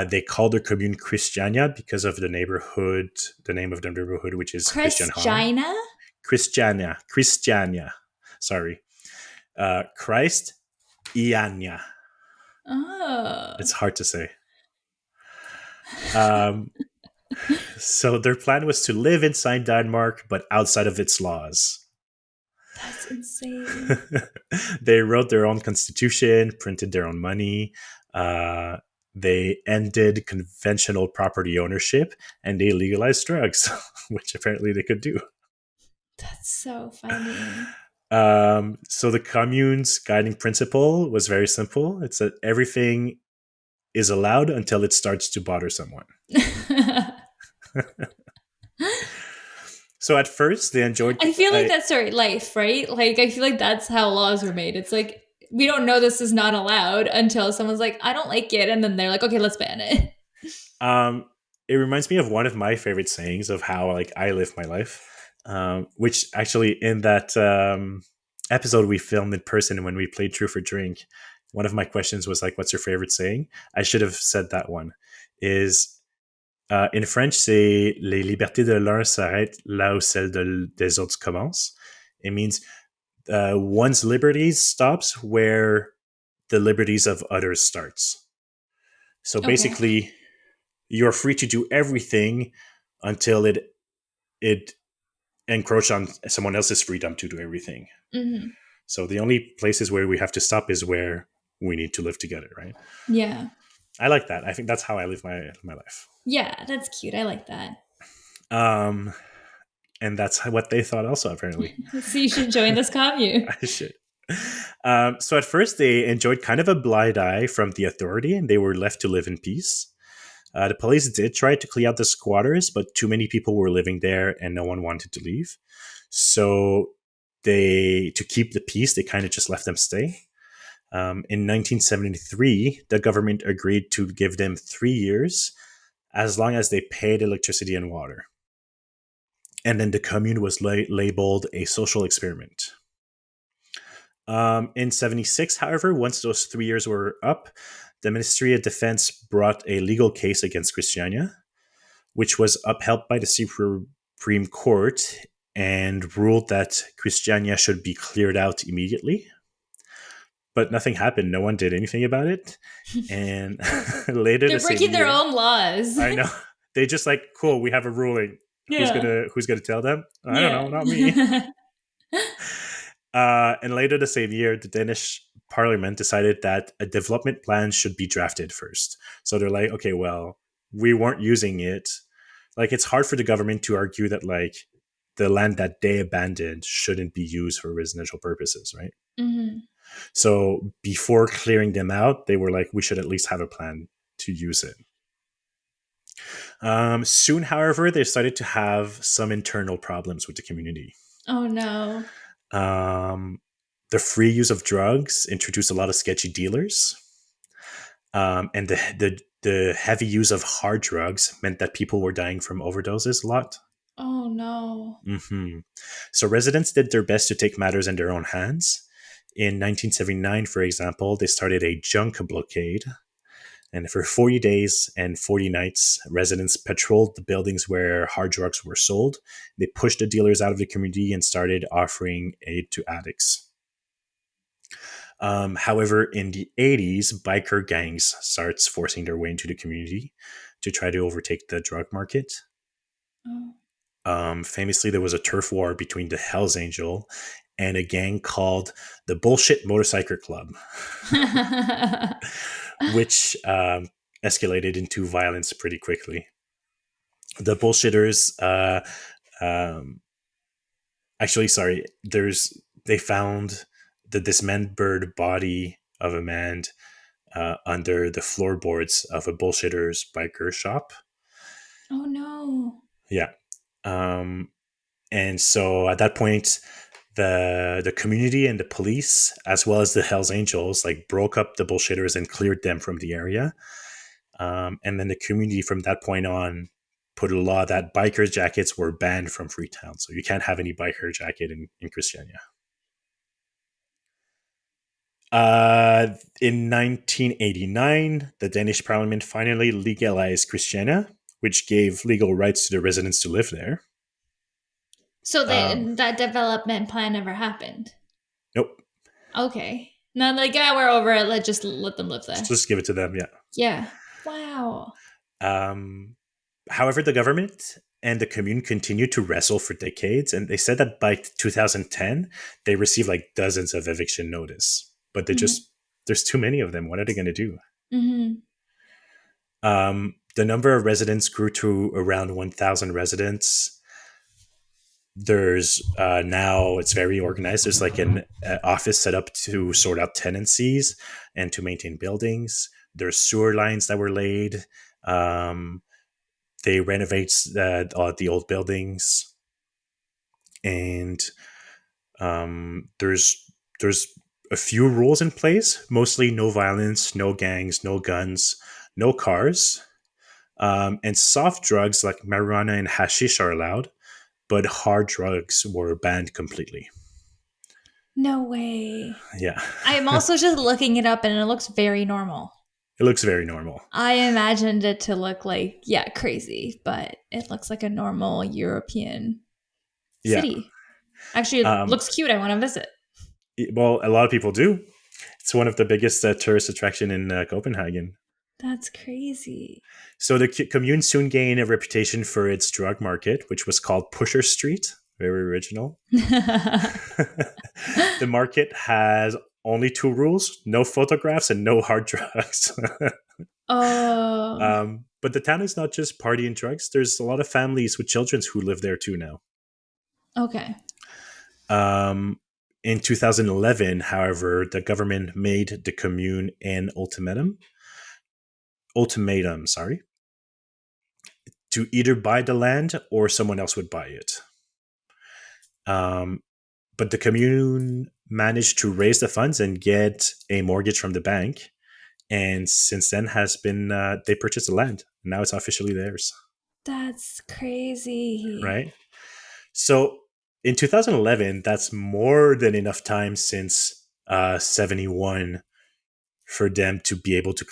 They called their commune Christiania because of the name of the neighborhood, which is Christianhavn. Christina? Christiania. Sorry. Christ Iania. Oh. It's hard to say. Um, so their plan was to live inside Denmark, but outside of its laws. That's insane. They wrote their own constitution, printed their own money. They ended conventional property ownership, and they legalized drugs, which apparently they could do. That's so funny. So the commune's guiding principle was very simple. It's that everything is allowed until it starts to bother someone. So at first they enjoyed. I feel like that's sorry, life, right? Like I feel like that's how laws are made. It's like we don't know this is not allowed until someone's like, I don't like it, and then they're like, okay, let's ban it. Um, it reminds me of one of my favorite sayings of how like I live my life. Which actually in that episode we filmed in person when we played Truth or Drink, one of my questions was like, "What's your favorite saying?" I should have said that one. Is in French, c'est les libertés de l'un s'arrêtent là où celles des autres commencent. It means one's liberties stops where the liberties of others starts. So Okay. basically, you're free to do everything until it encroach on someone else's freedom to do everything. Mm-hmm. So the only places where we have to stop is where we need to live together, right? Yeah. I like that. I think that's how I live my life. Yeah, that's cute. I like that. Um, and that's what they thought also, apparently. So you should join this commune. I should. So at first they enjoyed kind of a blind eye from the authority and they were left to live in peace. The police did try to clear out the squatters, but too many people were living there and no one wanted to leave. So to keep the peace, they kind of just left them stay. In 1973, the government agreed to give them 3 years as long as they paid electricity and water. And then the commune was labeled a social experiment. In 76, however, once those 3 years were up, the Ministry of Defense brought a legal case against Christiania, which was upheld by the Supreme Court and ruled that Christiania should be cleared out immediately. But nothing happened. No one did anything about it. And later They're the same breaking their year, own laws. I know they just like, cool, we have a ruling. Yeah. Who's gonna tell them? I don't know, not me. Yeah. And later the same year, the Danish parliament decided that a development plan should be drafted first. So they're like, okay, well, we weren't using it. Like, it's hard for the government to argue that, like, the land that they abandoned shouldn't be used for residential purposes, right? Mm-hmm. So before clearing them out, they were like, we should at least have a plan to use it. Soon, however, they started to have some internal problems with the community. Oh no. Um, the free use of drugs introduced a lot of sketchy dealers, and the heavy use of hard drugs meant that people were dying from overdoses a lot. Oh no. Mm-hmm. So residents did their best to take matters in their own hands. In 1979, for example, they started a junk blockade. And for 40 days and 40 nights, residents patrolled the buildings where hard drugs were sold. They pushed the dealers out of the community and started offering aid to addicts. However, in the 80s, biker gangs starts forcing their way into the community to try to overtake the drug market. Oh. Famously, there was a turf war between the Hells Angel and a gang called the Bullshit Motorcycle Club, which escalated into violence pretty quickly. The bullshitters, um, actually, sorry, they found the dismembered body of a man under the floorboards of a bullshitters biker shop. Oh no. Yeah. Um, and so at that point, the community and the police, as well as the Hell's Angels, like broke up the bullshitters and cleared them from the area. And then the community from that point on put a law that biker jackets were banned from Freetown. So you can't have any biker jacket in Christiania. In 1989, the Danish parliament finally legalized Christiania, which gave legal rights to the residents to live there. So Um, that development plan never happened. nope. Okay. Not like, yeah, we're over it. Let's just let them live there. Just give it to them, yeah. Yeah. Wow. Um, however, the government and the commune continued to wrestle for decades, and they said that by 2010, they received like dozens of eviction notice. But Mm-hmm. there's too many of them. What are they going to do? Mm-hmm. The number of residents grew to around 1,000 residents. There's now it's very organized. There's like an office set up to sort out tenancies and to maintain buildings. There's sewer lines that were laid. Um, they renovate the old buildings, and there's a few rules in place. Mostly no violence, no gangs, no guns, no cars, and soft drugs like marijuana and hashish are allowed, but hard drugs were banned completely. No way. Yeah, I am also just looking it up and it looks very normal. it looks very normal. I imagined it to look like, yeah, crazy, but it looks like a normal European Yeah. city. Actually, it Um, looks cute. I want to visit. well, a lot of people do. It's one of the biggest tourist attraction in Copenhagen. That's crazy. So the commune soon gained a reputation for its drug market, which was called Pusher Street. Very original. The market has only two rules: no photographs and no hard drugs. Oh, But the town is not just party and drugs. There's a lot of families with children who live there too now. okay. Um, in 2011, however, the government made the commune an ultimatum, sorry, to either buy the land or someone else would buy it. Um, but the commune managed to raise the funds and get a mortgage from the bank, and since then has been they purchased the land. Now it's officially theirs, That's crazy. right? So in 2011, that's more than enough time since 71 for them to be able to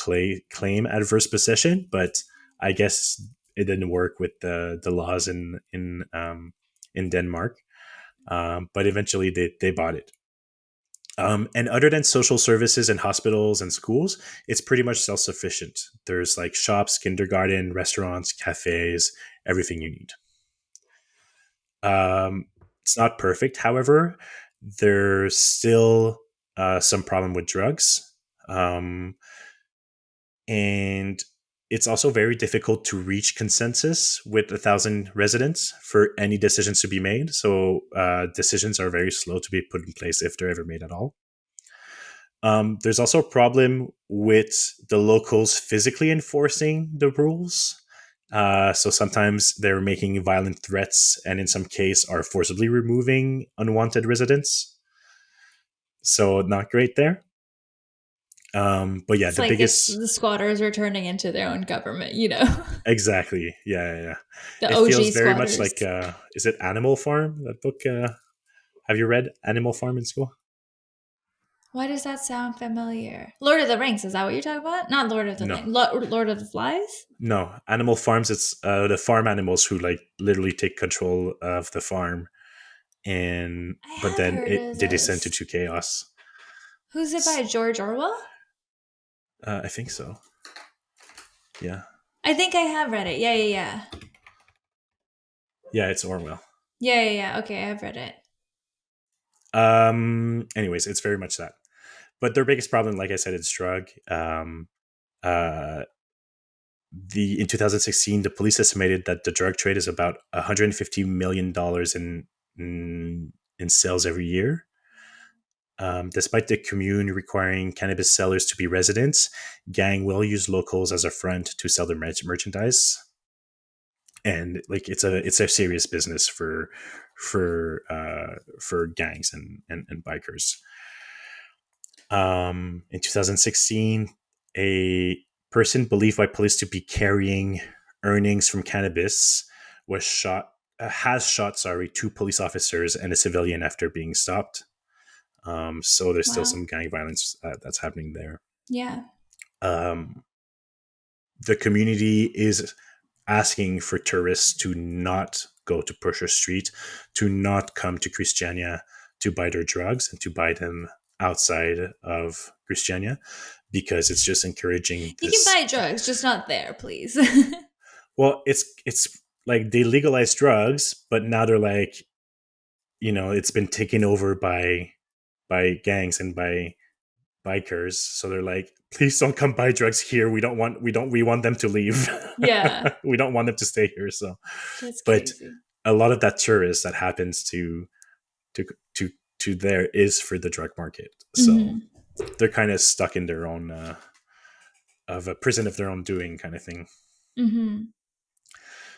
claim adverse possession. But I guess it didn't work with the laws in Denmark. But eventually they bought it. And other than social services and hospitals and schools, it's pretty much self sufficient. There's like shops, kindergarten, restaurants, cafes, everything you need. It's not perfect, however. There's still some problem with drugs. And it's also very difficult to reach consensus with 1,000 residents for any decisions to be made. So decisions are very slow to be put in place if they're ever made at all. There's also a problem with the locals physically enforcing the rules. So sometimes they're making violent threats and in some case are forcibly removing unwanted residents. So not great there. But yeah, It's the like it's biggest the squatters are turning into their own government, you know? exactly. Yeah. The It feels OG very much squatters. like is it Animal Farm? That book have you read Animal Farm in school? Why does that sound familiar? Lord of the Rings, is that what you're talking about? Not Lord of the No. Rings. Lord of the Flies? No, Animal Farms. It's the farm animals who like literally take control of the farm, and I but have then heard of they descend this. to chaos. Who's it by? George Orwell? I think so. Yeah, I think I have read it. Yeah. yeah, it's Orwell. Yeah. Okay, I've read it. Anyways, it's very much that. But their biggest problem, like I said, is drug. Uh, the In 2016, the police estimated that the drug trade is about 150 million dollars in sales every year. Despite the commune requiring cannabis sellers to be residents, gang will use locals as a front to sell their merchandise, and like it's a serious business for gangs and bikers. In 2016, a person believed by police to be carrying earnings from cannabis was shot has shot two police officers and a civilian after being stopped. So there's still Wow. some gang violence that's happening there. Yeah. Um, the community is asking for tourists to not go to Pusher Street, to not come to Christiania to buy their drugs and to buy them outside of Christiania, because it's just encouraging You can this. buy drugs, just not there, please. Well, it's like they legalized drugs, but now they're like, it's been taken over by gangs and by bikers. So they're like, please don't come buy drugs here. We want them to leave. Yeah. We don't want them to stay here. So, That's but crazy. a lot of that tourist that happens to to to there is for the drug market. So Hmm. they're kind of stuck in their own of a prison of their own doing kind of thing. Hmm.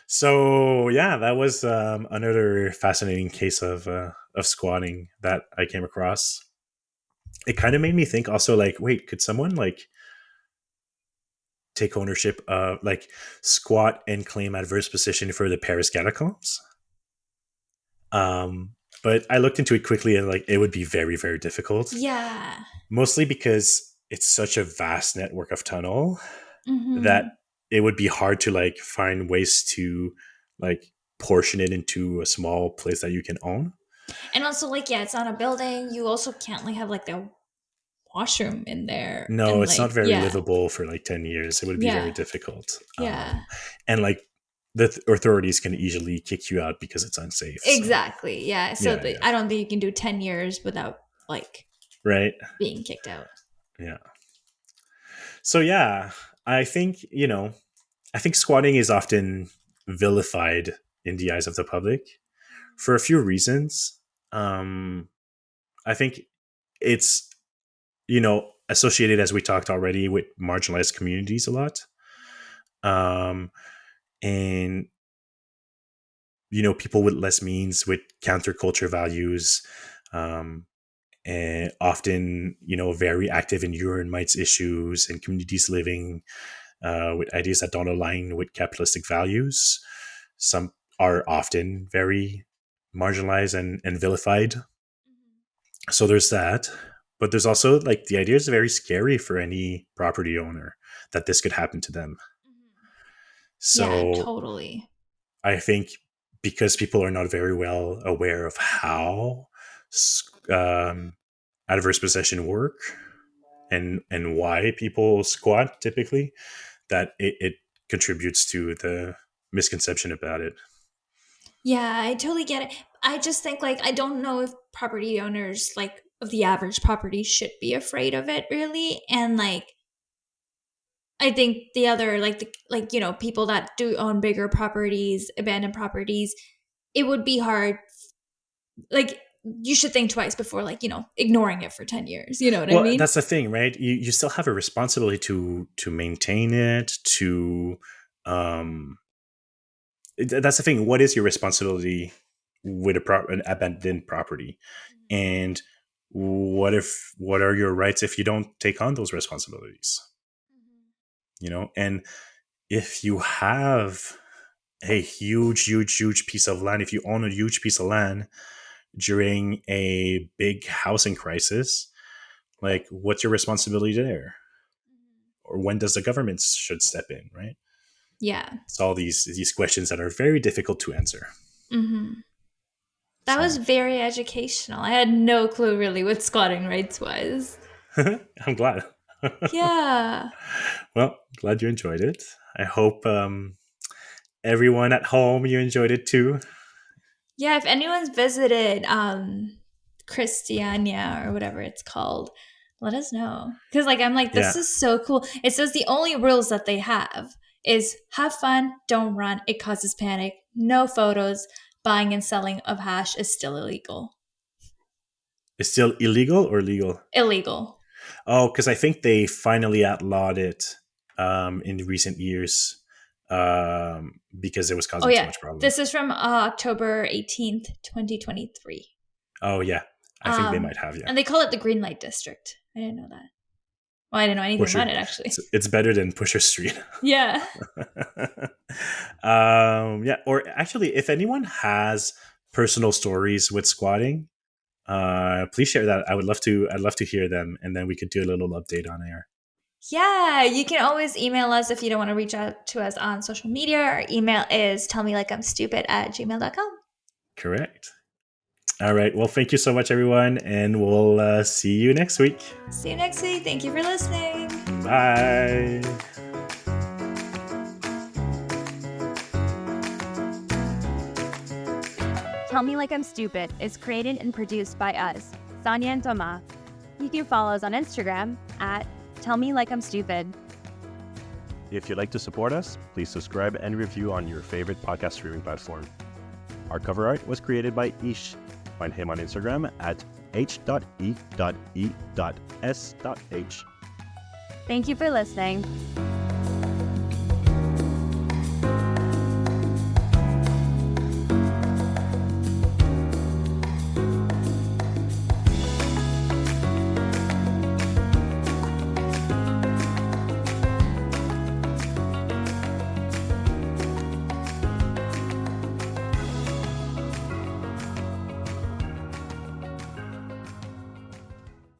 So yeah, that was another fascinating case of squatting that I came across. It kind of made me think also, like, wait, could someone like take ownership of, like, squat and claim adverse possession for the Paris catacombs? Um, but I looked into it quickly, and like it would be very, very difficult, Yeah. mostly because it's such a vast network of tunnel that Hmm. it would be hard to like find ways to like portion it into a small place that you can own. And also, like, yeah, it's not a building. You also can't like have like the washroom in there, No, and it's not like, very yeah, livable for like 10 years. It would be very yeah, difficult. yeah, And like the authorities can easily kick you out because it's unsafe. So, exactly, yeah. So yeah, yeah. I don't think you can do 10 years without like Right. being kicked out. Yeah. So, yeah, I think, I think squatting is often vilified in the eyes of the public for a few reasons. Um, I think it's, associated, as we talked already, with marginalized communities a lot. Um, and people with less means, with counterculture values, um, and often very active in human rights issues and communities living with ideas that don't align with capitalistic values. Some are often very marginalized and vilified. So there's that. But there's also like the idea is very scary for any property owner that this could happen to them. Yeah, So totally. I think because people are not very well aware of how um, adverse possession work and why people squat typically, that it contributes to the misconception about it. Yeah, I totally get it. I just think like I don't know if property owners like of the average property should be afraid of it really, and like I think the other like people that do own bigger properties, abandoned properties, it would be hard. Like you should think twice before like ignoring it for 10 years. You know what I Well, mean? that's the thing, right? You still have a responsibility to maintain it, to um that's the thing. What is your responsibility with an abandoned property? And what are your rights if you don't take on those responsibilities? And if you have a huge piece of land, if you own a huge piece of land during a big housing crisis, like, what's your responsibility there? Or when does the government should step in, right? Yeah. It's all these questions that are very difficult to answer. Hmm. That was So very educational. I had no clue really what squatting rights was. I'm glad. Yeah. Well, glad you enjoyed it. I hope everyone at home, you enjoyed it too. Yeah, if anyone's visited Christiania or whatever it's called, let us know. Because like I'm like, this Yeah. is so cool. It says the only rules that they have is have fun, don't run, it causes panic, no photos, buying and selling of hash is still illegal. It's still illegal or legal? Illegal. Oh, because I think they finally outlawed it in recent years because it was Oh causing too yeah. much problem. This is from October 18th, 2023. Oh yeah, I think they might have, yeah. And they call it the green light district. I didn't know that. Well, I didn't know anything Pusher. about it actually. It's better than Pusher Street. Yeah. Yeah. Or actually, if anyone has personal stories with squatting, please share that. I'd love to hear them, and then we could do a little update on air. Yeah, you can always email us if you don't want to reach out to us on social media. Our email is tellmelikeimstupid@gmail.com. Correct. All right. Well, thank you so much, everyone, and we'll see you next week. See you next week. Thank you for listening. Bye. Tell Me Like I'm Stupid is created and produced by us, Sonia and Thomas. You can follow us on Instagram at Tell Me Like I'm Stupid. If you'd like to support us, please subscribe and review on your favorite podcast streaming platform. Our cover art was created by Ish. Find him on Instagram at h.e.e.s.h. Thank you for listening.